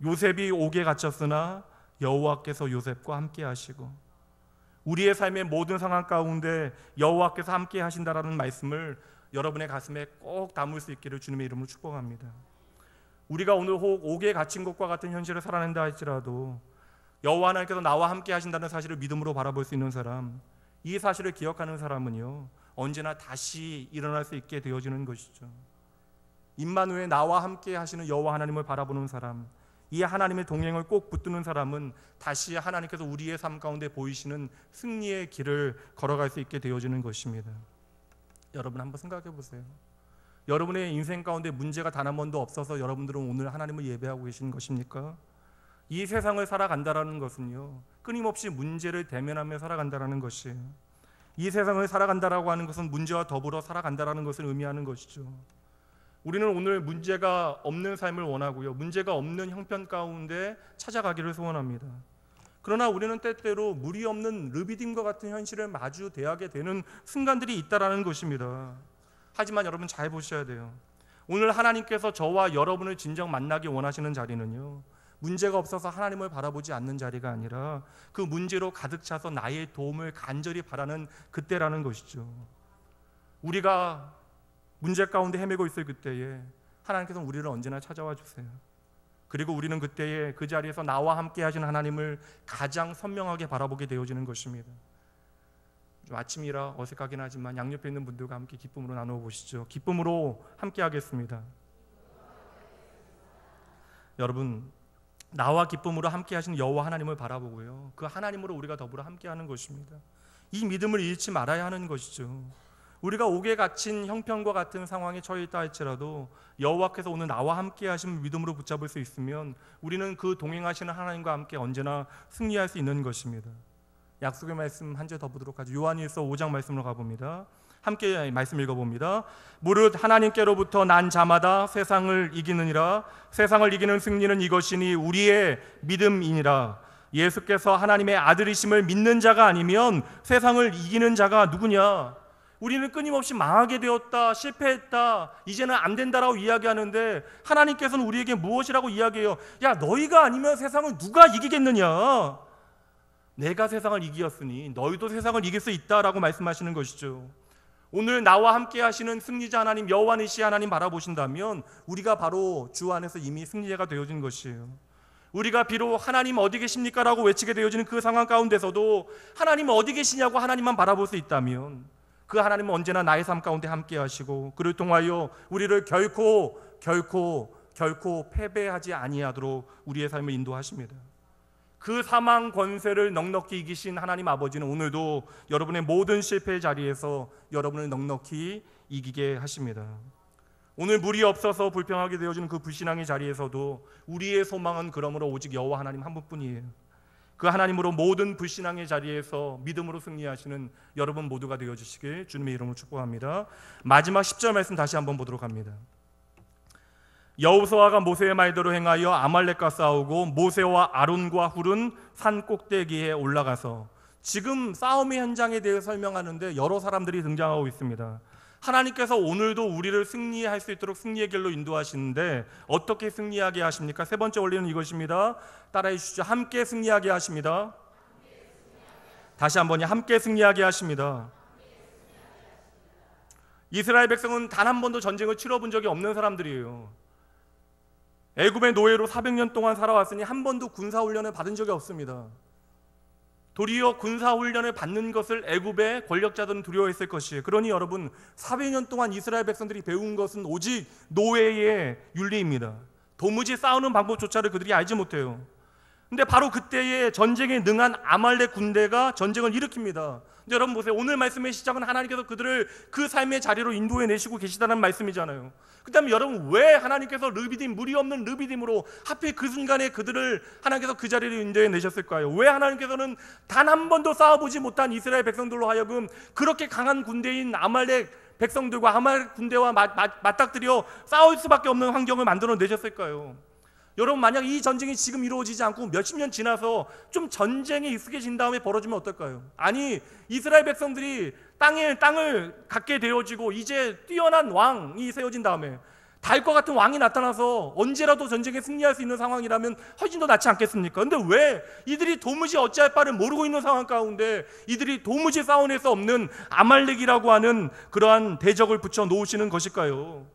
요셉이 옥에 갇혔으나 여호와께서 요셉과 함께 하시고 우리의 삶의 모든 상황 가운데 여호와께서 함께 하신다라는 말씀을 여러분의 가슴에 꼭 담을 수 있기를 주님의 이름으로 축복합니다. 우리가 오늘 혹 옥에 갇힌 것과 같은 현실을 살아낸다 할지라도 여호와 하나님께서 나와 함께 하신다는 사실을 믿음으로 바라볼 수 있는 사람, 이 사실을 기억하는 사람은요 언제나 다시 일어날 수 있게 되어지는 것이죠. 임마누엘 나와 함께 하시는 여호와 하나님을 바라보는 사람, 이 하나님의 동행을 꼭 붙드는 사람은 다시 하나님께서 우리의 삶 가운데 보이시는 승리의 길을 걸어갈 수 있게 되어지는 것입니다. 여러분 한번 생각해 보세요. 여러분의 인생 가운데 문제가 단 한 번도 없어서 여러분들은 오늘 하나님을 예배하고 계신 것입니까? 이 세상을 살아간다라는 것은요 끊임없이 문제를 대면하며 살아간다라는 것이에요. 이 세상을 살아간다라고 하는 것은 문제와 더불어 살아간다라는 것을 의미하는 것이죠. 우리는 오늘 문제가 없는 삶을 원하고요 문제가 없는 형편 가운데 찾아가기를 소원합니다. 그러나 우리는 때때로 무리 없는 르비딤과 같은 현실을 마주대하게 되는 순간들이 있다라는 것입니다. 하지만 여러분 잘 보셔야 돼요. 오늘 하나님께서 저와 여러분을 진정 만나기 원하시는 자리는요 문제가 없어서 하나님을 바라보지 않는 자리가 아니라 그 문제로 가득 차서 나의 도움을 간절히 바라는 그때라는 것이죠. 우리가 문제 가운데 헤매고 있을 그때에 하나님께서는 우리를 언제나 찾아와 주세요. 그리고 우리는 그때에 그 자리에서 나와 함께 하신 하나님을 가장 선명하게 바라보게 되어지는 것입니다. 좀 아침이라 어색하긴 하지만 양옆에 있는 분들과 함께 기쁨으로 나누어 보시죠. 기쁨으로 함께 하겠습니다. 여러분, 나와 기쁨으로 함께 하신 여호와 하나님을 바라보고요 그 하나님으로 우리가 더불어 함께 하는 것입니다. 이 믿음을 잃지 말아야 하는 것이죠. 우리가 옥에 갇힌 형편과 같은 상황에 처해 있다 할지라도 여호와께서 오늘 나와 함께 하심을 믿음으로 붙잡을 수 있으면 우리는 그 동행하시는 하나님과 함께 언제나 승리할 수 있는 것입니다. 약속의 말씀 한 절 더 보도록 하죠. 요한일서 5장 말씀으로 가봅니다. 함께 말씀 읽어봅니다. 무릇 하나님께로부터 난 자마다 세상을 이기느니라. 세상을 이기는 승리는 이것이니 우리의 믿음이니라. 예수께서 하나님의 아들이심을 믿는 자가 아니면 세상을 이기는 자가 누구냐? 우리는 끊임없이 망하게 되었다, 실패했다, 이제는 안 된다라고 이야기하는데 하나님께서는 우리에게 무엇이라고 이야기해요? 야, 너희가 아니면 세상을 누가 이기겠느냐? 내가 세상을 이기었으니 너희도 세상을 이길 수 있다라고 말씀하시는 것이죠. 오늘 나와 함께 하시는 승리자 하나님 여호와니시 하나님 바라보신다면 우리가 바로 주 안에서 이미 승리자가 되어진 것이에요. 우리가 비록 하나님 어디 계십니까? 라고 외치게 되어지는 그 상황 가운데서도 하나님 어디 계시냐고 하나님만 바라볼 수 있다면 그 하나님은 언제나 나의 삶 가운데 함께 하시고 그를 통하여 우리를 결코 패배하지 아니하도록 우리의 삶을 인도하십니다. 그 사망 권세를 넉넉히 이기신 하나님 아버지는 오늘도 여러분의 모든 실패의 자리에서 여러분을 넉넉히 이기게 하십니다. 오늘 물이 없어서 불평하게 되어지는 그 불신앙의 자리에서도 우리의 소망은 그러므로 오직 여호와 하나님 한 분뿐이에요. 그 하나님으로 모든 불신앙의 자리에서 믿음으로 승리하시는 여러분 모두가 되어주시길 주님의 이름으로 축복합니다. 마지막 10절 말씀 다시 한번 보도록 합니다. 여호수아가 모세의 말대로 행하여 아말렉과 싸우고 모세와 아론과 훌은 산 꼭대기에 올라가서 지금 싸움의 현장에 대해 설명하는데 여러 사람들이 등장하고 있습니다. 하나님께서 오늘도 우리를 승리할 수 있도록 승리의 길로 인도하시는데 어떻게 승리하게 하십니까? 세 번째 원리는 이것입니다. 따라해 주시죠. 함께 승리하게 하십니다. 다시 한번요. 함께 승리하게 하십니다. 이스라엘 백성은 단 한 번도 전쟁을 치러본 적이 없는 사람들이에요. 애굽의 노예로 400년 동안 살아왔으니 한 번도 군사훈련을 받은 적이 없습니다. 도리어 군사훈련을 받는 것을 애굽의 권력자들은 두려워했을 것이에요. 그러니 여러분 400년 동안 이스라엘 백성들이 배운 것은 오직 노예의 윤리입니다. 도무지 싸우는 방법조차를 그들이 알지 못해요. 근데 바로 그때에 전쟁에 능한 아말렉 군대가 전쟁을 일으킵니다. 근데 여러분 보세요. 오늘 말씀의 시작은 하나님께서 그들을 그 삶의 자리로 인도해 내시고 계시다는 말씀이잖아요. 그 다음에 여러분, 왜 하나님께서 르비딤, 무리 없는 르비딤으로 하필 그 순간에 그들을 하나님께서 그 자리로 인도해 내셨을까요? 왜 하나님께서는 단 한 번도 싸워보지 못한 이스라엘 백성들로 하여금 그렇게 강한 군대인 아말렉 백성들과 아말렉 군대와 맞닥뜨려 싸울 수밖에 없는 환경을 만들어 내셨을까요? 여러분, 만약 이 전쟁이 지금 이루어지지 않고 몇십 년 지나서 좀 전쟁에 익숙해진 다음에 벌어지면 어떨까요? 아니, 이스라엘 백성들이 땅을 갖게 되어지고 이제 뛰어난 왕이 세워진 다음에 다윗과 같은 왕이 나타나서 언제라도 전쟁에 승리할 수 있는 상황이라면 훨씬 더 낫지 않겠습니까? 근데 왜 이들이 도무지 어찌할 바를 모르고 있는 상황 가운데 이들이 도무지 싸워낼 수 없는 아말렉이라고 하는 그러한 대적을 붙여 놓으시는 것일까요?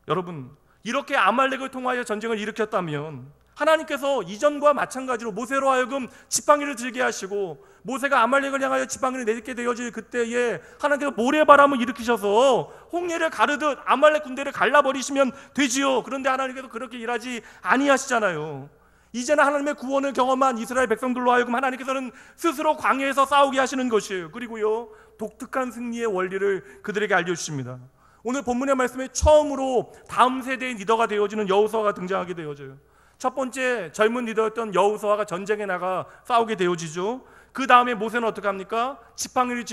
여러분, 이렇게 아말렉을 통하여 전쟁을 일으켰다면 하나님께서 이전과 마찬가지로 모세로 하여금 지팡이를 들게 하시고 모세가 아말렉을 향하여 지팡이를 내딛게 되어질 그때에 하나님께서 모래바람을 일으키셔서 홍해를 가르듯 아말렉 군대를 갈라버리시면 되지요. 그런데 하나님께서 그렇게 일하지 아니하시잖아요. 이제는 하나님의 구원을 경험한 이스라엘 백성들로 하여금 하나님께서는 스스로 광야에서 싸우게 하시는 것이에요. 그리고요, 독특한 승리의 원리를 그들에게 알려주십니다. 오늘 본문의 말씀에 처음으로 다음 세대의 리더가 되어지는 여호수아가 등장하게 되어져요. 첫 번째 젊은 리더였던 여호수아가 전쟁에 나가 싸우게 되어지죠. 그 다음에 모세는 어떻게 합니까? 지팡이를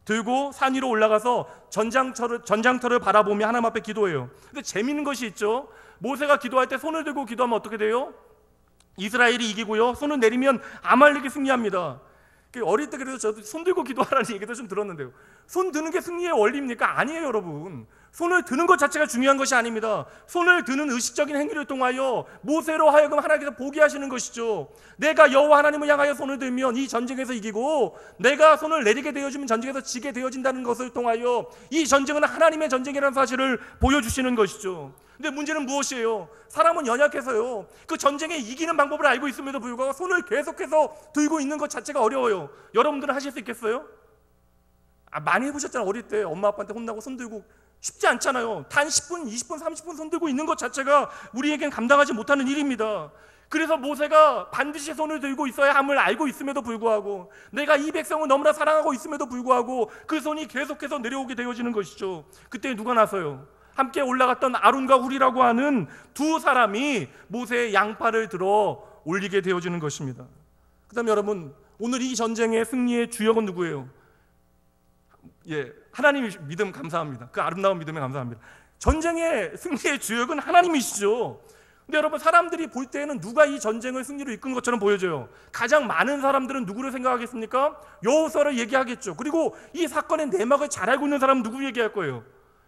들고 산 위로 올라가서 전장터를 바라보며 하나님 앞에 기도해요. 근데 재미있는 것이 있죠. 모세가 기도할 때 손을 들고 기도하면 어떻게 돼요? 이스라엘이 이기고요, 손을 내리면 아말렉이 승리합니다. 어릴 때 그래서 저도 손 들고 기도하라는 얘기도 좀 들었는데요, 손 드는 게 승리의 원리입니까? 아니에요. 여러분, 손을 드는 것 자체가 중요한 것이 아닙니다. 손을 드는 의식적인 행위를 통하여 모세로 하여금 하나님께서 보게 하시는 것이죠. 내가 여호와 하나님을 향하여 손을 들면 이 전쟁에서 이기고, 내가 손을 내리게 되어지면 전쟁에서 지게 되어진다는 것을 통하여 이 전쟁은 하나님의 전쟁이라는 사실을 보여주시는 것이죠. 근데 문제는 무엇이에요? 사람은 연약해서요, 그 전쟁에 이기는 방법을 알고 있음에도 불구하고 손을 계속해서 들고 있는 것 자체가 어려워요. 여러분들은 하실 수 있겠어요? 많이 해보셨잖아요. 어릴 때 엄마 아빠한테 혼나고 손 들고. 쉽지 않잖아요. 단 10분, 20분, 30분 손 들고 있는 것 자체가 우리에겐 감당하지 못하는 일입니다. 그래서 모세가 반드시 손을 들고 있어야 함을 알고 있음에도 불구하고, 내가 이 백성을 너무나 사랑하고 있음에도 불구하고 그 손이 계속해서 내려오게 되어지는 것이죠. 그때 누가 나서요? 함께 올라갔던 아론과 훌이라고 하는 두 사람이 모세의 양팔을 들어 올리게 되어지는 것입니다. 그 다음에 여러분, 오늘 이 전쟁의 승리의 주역은 누구예요? 하나님의 믿음 감사합니다. 그 아름다운 믿음에 감사합니다. 전쟁의 승리의 주역은 하나님이시죠. 근데 여러분, 사람들이 볼 때에는 누가 이 전쟁을 승리로 이끈 것처럼 보여져요. 가장 많은 사람들은 누구를 생각하겠습니까? 여호수아를 얘기하겠죠. 그리고 이 사건의 내막을 잘 알고 있는 사람은 누구 얘기할 거예요?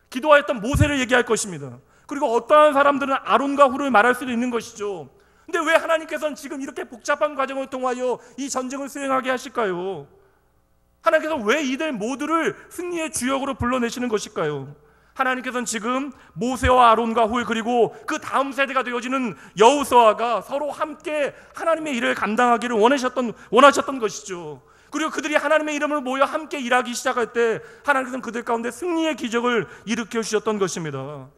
기도하였던 모세를 얘기할 것입니다. 그리고 어떠한 사람들은 아론과 훌을 말할 수도 있는 것이죠. 근데 왜 하나님께서는 지금 이렇게 복잡한 과정을 통하여 이 전쟁을 수행하게 하실까요? 하나님께서 왜 이들 모두를 승리의 주역으로 불러내시는 것일까요? 하나님께서는 지금 모세와 아론과 훌, 그리고 그 다음 세대가 되어지는 여호수아가 서로 함께 하나님의 일을 감당하기를 원하셨던 것이죠. 그리고 그들이 하나님의 이름을 모여 함께 일하기 시작할 때 하나님께서는 그들 가운데 승리의 기적을 일으켜 주셨던 것입니다.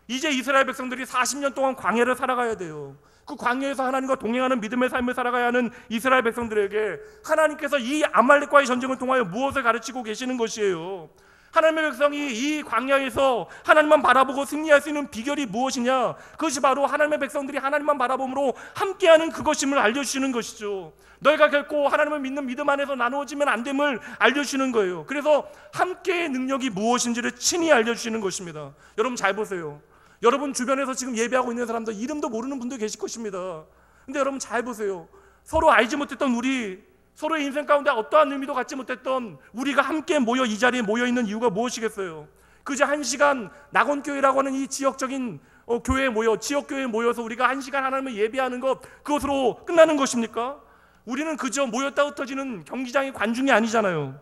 이제 이스라엘 백성들이 40년 동안 광야를 살아가야 돼요. 그 광야에서 하나님과 동행하는 믿음의 삶을 살아가야 하는 이스라엘 백성들에게 하나님께서 이 아말렉과의 전쟁을 통하여 무엇을 가르치고 계시는 것이에요? 하나님의 백성이 이 광야에서 하나님만 바라보고 승리할 수 있는 비결이 무엇이냐? 그것이 바로 하나님의 백성들이 하나님만 바라봄으로 함께하는 그것임을 알려주시는 것이죠. 너희가 결코 하나님을 믿는 믿음 안에서 나누어지면 안 됨을 알려주시는 거예요. 그래서 함께의 능력이 무엇인지를 친히 알려주시는 것입니다. 여러분 잘 보세요. 여러분 주변에서 지금 예배하고 있는 사람들 이름도 모르는 분들 계실 것입니다. 근데 여러분 잘 보세요. 서로 알지 못했던 우리, 서로의 인생 가운데 어떠한 의미도 갖지 못했던 우리가 함께 모여 이 자리에 모여 있는 이유가 무엇이겠어요? 그저 한 시간 낙원교회라고 하는 이 지역적인 교회에 모여, 지역교회에 모여서 우리가 한 시간 하나님을 예배하는 것, 그것으로 끝나는 것입니까? 우리는 그저 모였다 흩어지는 경기장의 관중이 아니잖아요.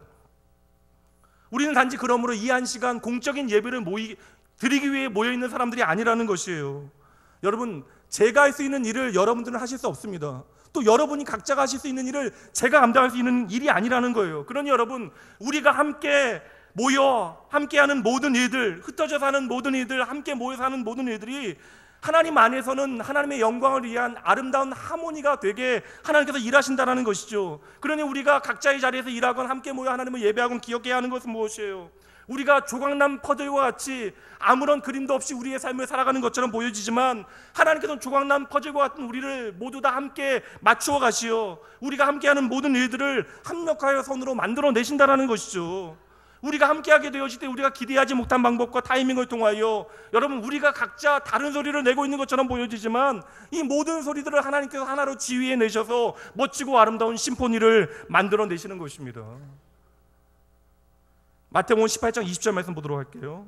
우리는 단지 그러므로 이 한 시간 공적인 예배를 드리기 위해 모여있는 사람들이 아니라는 것이에요. 여러분, 제가 할 수 있는 일을 여러분들은 하실 수 없습니다. 또 여러분이 각자가 하실 수 있는 일을 제가 감당할 수 있는 일이 아니라는 거예요. 그러니 여러분, 우리가 함께 모여 함께하는 모든 일들, 흩어져 사는 모든 일들, 함께 모여 사는 모든 일들이 하나님 안에서는 하나님의 영광을 위한 아름다운 하모니가 되게 하나님께서 일하신다는 것이죠. 그러니 우리가 각자의 자리에서 일하건 함께 모여 하나님을 예배하건 기억해야 하는 것은 무엇이에요? 우리가 조각난 퍼즐과 같이 아무런 그림도 없이 우리의 삶을 살아가는 것처럼 보여지지만 하나님께서는 조각난 퍼즐과 같은 우리를 모두 다 함께 맞추어 가시어 우리가 함께하는 모든 일들을 합력하여 선으로 만들어내신다는 것이죠. 우리가 함께하게 되어질 때 우리가 기대하지 못한 방법과 타이밍을 통하여 여러분 우리가 각자 다른 소리를 내고 있는 것처럼 보여지지만 이 모든 소리들을 하나님께서 하나로 지휘해내셔서 멋지고 아름다운 심포니를 만들어내시는 것입니다. 마태복음 18장 20절 말씀 보도록 할게요.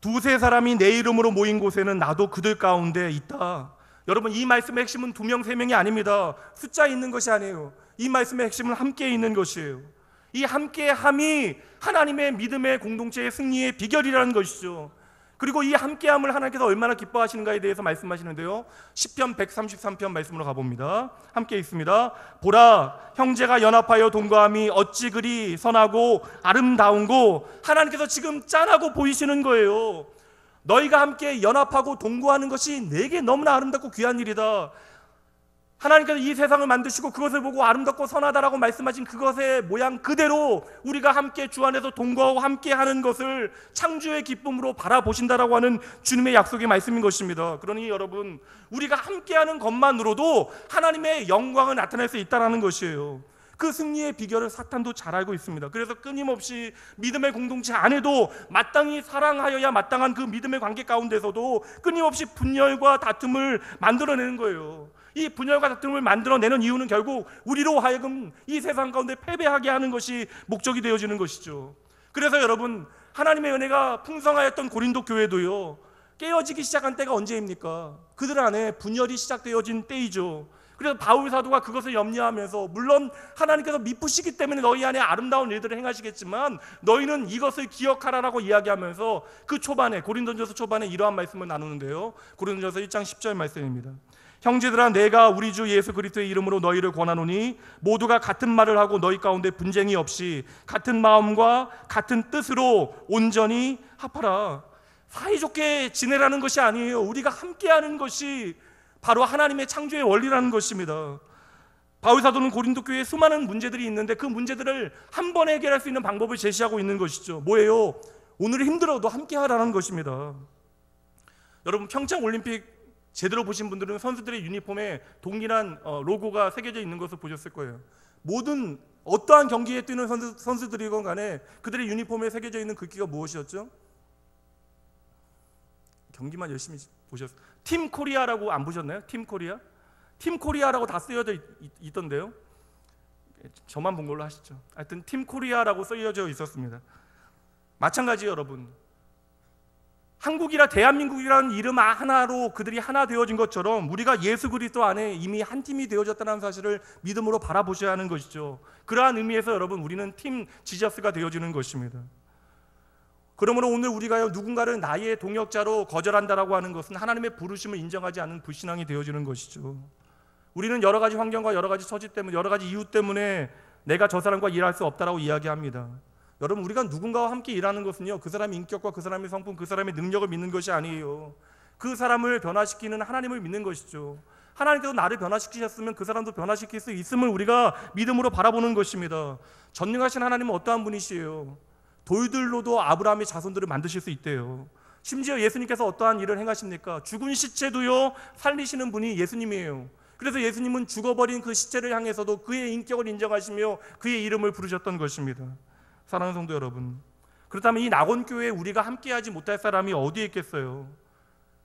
두세 사람이 내 이름으로 모인 곳에는 나도 그들 가운데 있다. 여러분 이 말씀의 핵심은 2명, 3명이 아닙니다. 숫자 있는 것이 아니에요. 이 말씀의 핵심은 함께 있는 것이에요. 이 함께함이 하나님의 믿음의 공동체의 승리의 비결이라는 것이죠. 그리고 이 함께함을 하나님께서 얼마나 기뻐하시는가에 대해서 말씀하시는데요, 시편 133편 말씀으로 가봅니다. 함께 있습니다. 보라, 형제가 연합하여 동거함이 어찌 그리 선하고 아름다운고. 하나님께서 지금 짠하고 보이시는 거예요. 너희가 함께 연합하고 동거하는 것이 내게 너무나 아름답고 귀한 일이다. 하나님께서 이 세상을 만드시고 그것을 보고 아름답고 선하다라고 말씀하신 그것의 모양 그대로 우리가 함께 주 안에서 동거하고 함께하는 것을 창조의 기쁨으로 바라보신다라고 하는 주님의 약속의 말씀인 것입니다. 그러니 여러분 우리가 함께하는 것만으로도 하나님의 영광을 나타낼 수 있다는 것이에요. 그 승리의 비결을 사탄도 잘 알고 있습니다. 그래서 끊임없이 믿음의 공동체 안에도 마땅히 사랑하여야 마땅한 그 믿음의 관계 가운데서도 끊임없이 분열과 다툼을 만들어내는 거예요. 이 분열과 다툼을 만들어내는 이유는 결국 우리로 하여금 이 세상 가운데 패배하게 하는 것이 목적이 되어지는 것이죠. 그래서 여러분 하나님의 은혜가 풍성하였던 고린도 교회도요, 깨어지기 시작한 때가 언제입니까? 그들 안에 분열이 시작되어진 때이죠. 그래서 바울 사도가 그것을 염려하면서 물론 하나님께서 미쁘시기 때문에 너희 안에 아름다운 일들을 행하시겠지만 너희는 이것을 기억하라라고 이야기하면서 그 초반에 고린도전서 초반에 이러한 말씀을 나누는데요, 고린도전서 1장 10절 말씀입니다. 형제들아, 내가 우리 주 예수 그리스도의 이름으로 너희를 권하노니 모두가 같은 말을 하고 너희 가운데 분쟁이 없이 같은 마음과 같은 뜻으로 온전히 합하라. 사이좋게 지내라는 것이 아니에요. 우리가 함께하는 것이 바로 하나님의 창조의 원리라는 것입니다. 바울 사도는 고린도 교회에 수많은 문제들이 있는데 그 문제들을 한 번에 해결할 수 있는 방법을 제시하고 있는 것이죠. 뭐예요? 오늘 힘들어도 함께하라는 것입니다. 여러분 평창올림픽 제대로 보신 분들은 선수들의 유니폼에 동일한 로고가 새겨져 있는 것을 보셨을 거예요. 모든 어떠한 경기에 뛰는 선수들이건 간에 그들의 유니폼에 새겨져 있는 글귀가 무엇이었죠? 경기만 열심히 보셨어요. 팀 코리아라고 안 보셨나요? 팀 코리아? 팀 코리아라고 다 쓰여져 있던데요. 저만 본 걸로 하시죠. 하여튼 팀 코리아라고 쓰여져 있었습니다. 마찬가지예요, 여러분. 한국이라 대한민국이라는 이름 하나로 그들이 하나 되어진 것처럼 우리가 예수 그리스도 안에 이미 한 팀이 되어졌다는 사실을 믿음으로 바라보셔야 하는 것이죠. 그러한 의미에서 여러분 우리는 팀 지저스가 되어지는 것입니다. 그러므로 오늘 우리가 누군가를 나의 동역자로 거절한다라고 하는 것은 하나님의 부르심을 인정하지 않는 불신앙이 되어지는 것이죠. 우리는 여러 가지 환경과 여러 가지 처지 때문에 여러 가지 이유 때문에 내가 저 사람과 일할 수 없다라고 이야기합니다. 여러분 우리가 누군가와 함께 일하는 것은요, 그 사람의 인격과 그 사람의 성품, 그 사람의 능력을 믿는 것이 아니에요. 그 사람을 변화시키는 하나님을 믿는 것이죠. 하나님께서 나를 변화시키셨으면 그 사람도 변화시킬 수 있음을 우리가 믿음으로 바라보는 것입니다. 전능하신 하나님은 어떠한 분이시에요? 돌들로도 아브라함의 자손들을 만드실 수 있대요. 심지어 예수님께서 어떠한 일을 행하십니까? 죽은 시체도요 살리시는 분이 예수님이에요. 그래서 예수님은 죽어버린 그 시체를 향해서도 그의 인격을 인정하시며 그의 이름을 부르셨던 것입니다. 사랑하는 성도 여러분, 그렇다면 이 낙원교회에 우리가 함께하지 못할 사람이 어디에 있겠어요?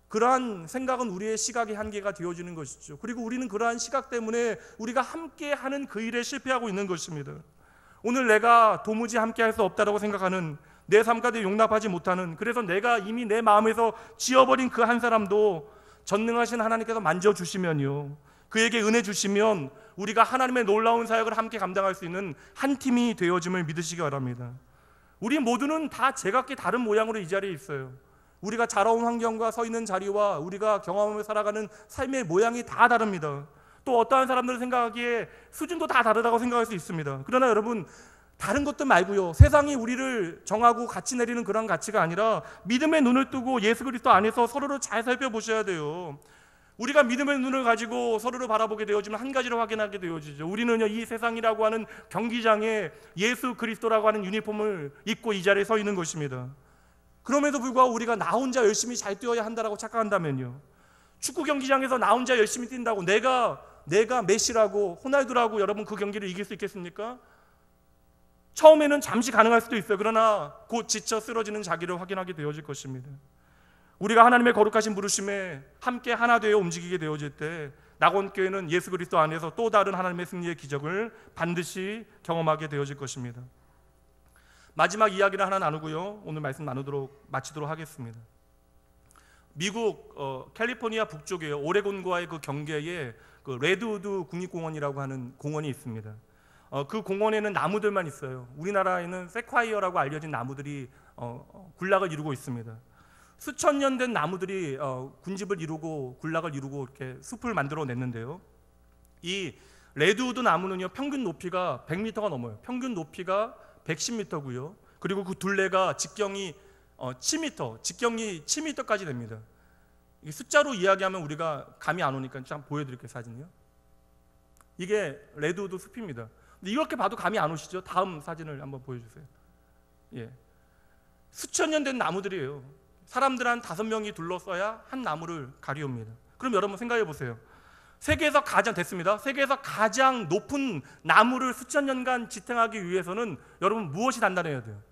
그러한 생각은 우리의 시각의 한계가 되어지는 것이죠. 그리고 우리는 그러한 시각 때문에 우리가 함께하는 그 일에 실패하고 있는 것입니다. 오늘 내가 도무지 함께할 수 없다고 생각하는, 내 삶 가운데 용납하지 못하는, 그래서 내가 이미 내 마음에서 지어버린 그 한 사람도 전능하신 하나님께서 만져주시면요, 그에게 은혜 주시면 우리가 하나님의 놀라운 사역을 함께 감당할 수 있는 한 팀이 되어짐을 믿으시기 바랍니다. 우리 모두는 다 제각기 다른 모양으로 이 자리에 있어요. 우리가 자라온 환경과 서 있는 자리와 우리가 경험하며 살아가는 삶의 모양이 다 다릅니다. 또 어떠한 사람들은 생각하기에 수준도 다 다르다고 생각할 수 있습니다. 그러나 여러분, 다른 것도 말고요, 세상이 우리를 정하고 가치 내리는 그런 가치가 아니라 믿음의 눈을 뜨고 예수 그리스도 안에서 서로를 잘 살펴보셔야 돼요. 우리가 믿음의 눈을 가지고 서로를 바라보게 되어지면 한 가지를 확인하게 되어지죠. 우리는요, 이 세상이라고 하는 경기장에 예수 그리스도라고 하는 유니폼을 입고 이 자리에 서 있는 것입니다. 그럼에도 불구하고 우리가 나 혼자 열심히 잘 뛰어야 한다라고 착각한다면요, 축구 경기장에서 나 혼자 열심히 뛴다고 내가 메시라고 호날두라고 여러분 그 경기를 이길 수 있겠습니까? 처음에는 잠시 가능할 수도 있어요. 그러나 곧 지쳐 쓰러지는 자기를 확인하게 되어질 것입니다. 우리가 하나님의 거룩하신 부르심에 함께 하나 되어 움직이게 되어질 때 낙원교회는 예수 그리스도 안에서 또 다른 하나님의 승리의 기적을 반드시 경험하게 되어질 것입니다. 마지막 이야기를 하나 나누고요, 오늘 말씀 마치도록 하겠습니다. 미국 캘리포니아 북쪽에 오레곤과의 그 경계에 그 레드우드 국립공원이라고 하는 공원이 있습니다. 그 공원에는 나무들만 있어요. 우리나라에는 세콰이어라고 알려진 나무들이 군락을 이루고 있습니다. 수천 년 된 나무들이 군집을 이루고 군락을 이루고 이렇게 숲을 만들어냈는데요, 이 레드우드 나무는요, 평균 높이가 100m가 넘어요. 평균 높이가 110m고요. 그리고 그 둘레가 직경이 7m, 직경이 7m까지 됩니다. 이게 숫자로 이야기하면 우리가 감이 안 오니까 좀 보여드릴게요, 사진이요. 이게 레드우드 숲입니다. 근데 이렇게 봐도 감이 안 오시죠? 다음 사진을 한번 보여주세요. 예, 수천 년 된 나무들이에요. 사람들 한 5명이 둘러싸야 한 나무를 가리웁니다. 그럼 여러분 생각해 보세요. 세계에서 가장 높은 나무를 수천 년간 지탱하기 위해서는 여러분 무엇이 단단해야 돼요?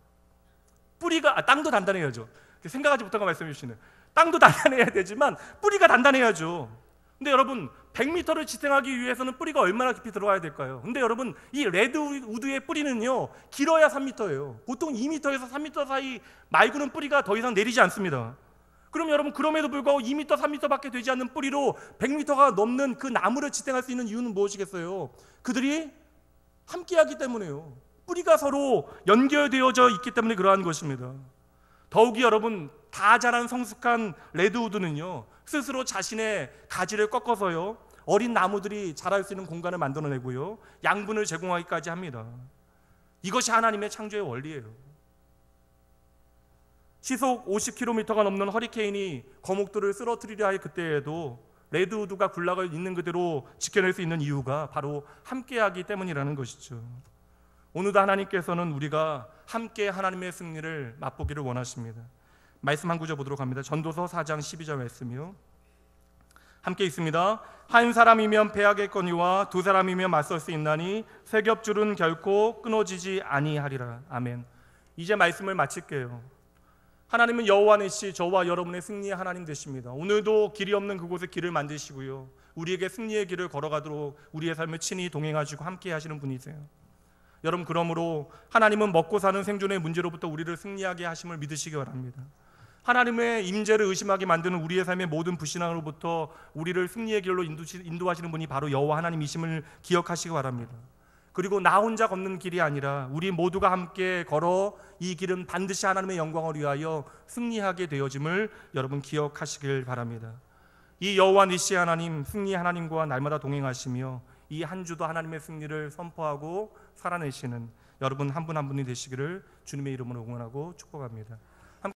땅도 단단해야죠. 생각하지 못한 거 말씀해 주시는, 땅도 단단해야 되지만 뿌리가 단단해야죠. 근데 여러분 100m를 지탱하기 위해서는 뿌리가 얼마나 깊이 들어가야 될까요? 근데 여러분 이 레드우드의 뿌리는요, 길어야 3m예요. 보통 2m에서 3m 사이 말고는 뿌리가 더 이상 내리지 않습니다. 그럼 여러분, 그럼에도 불구하고 2m, 3m밖에 되지 않는 뿌리로 100m가 넘는 그 나무를 지탱할 수 있는 이유는 무엇이겠어요? 그들이 함께하기 때문에요. 뿌리가 서로 연결되어져 있기 때문에 그러한 것입니다. 더욱이 여러분, 다 자란 성숙한 레드우드는요, 스스로 자신의 가지를 꺾어서요, 어린 나무들이 자랄 수 있는 공간을 만들어내고요, 양분을 제공하기까지 합니다. 이것이 하나님의 창조의 원리예요. 시속 50km가 넘는 허리케인이 거목들을 쓰러뜨리려 할 그때에도 레드우드가 군락을 있는 그대로 지켜낼 수 있는 이유가 바로 함께하기 때문이라는 것이죠. 오늘도 하나님께서는 우리가 함께 하나님의 승리를 맛보기를 원하십니다. 말씀 한 구절 보도록 합니다. 전도서 4장 12절 말씀이요, 함께 있습니다. 한 사람이면 패하겠거니와 두 사람이면 맞설 수 있나니 세 겹줄은 결코 끊어지지 아니하리라. 아멘. 이제 말씀을 마칠게요. 하나님은 여호와 니시, 저와 여러분의 승리의 하나님 되십니다. 오늘도 길이 없는 그곳에 길을 만드시고요, 우리에게 승리의 길을 걸어가도록 우리의 삶을 친히 동행하시고 함께 하시는 분이세요. 여러분, 그러므로 하나님은 먹고 사는 생존의 문제로부터 우리를 승리하게 하심을 믿으시기 바랍니다. 하나님의 임재를 의심하게 만드는 우리의 삶의 모든 불신앙으로부터 우리를 승리의 길로 인도하시는 분이 바로 여호와 하나님이심을 기억하시기 바랍니다. 그리고 나 혼자 걷는 길이 아니라 우리 모두가 함께 걸어 이 길은 반드시 하나님의 영광을 위하여 승리하게 되어짐을 여러분 기억하시길 바랍니다. 이 여호와 니시 하나님, 승리 하나님과 날마다 동행하시며 이 한 주도 하나님의 승리를 선포하고 살아내시는 여러분 한 분 한 분이 되시기를 주님의 이름으로 응원하고 축복합니다.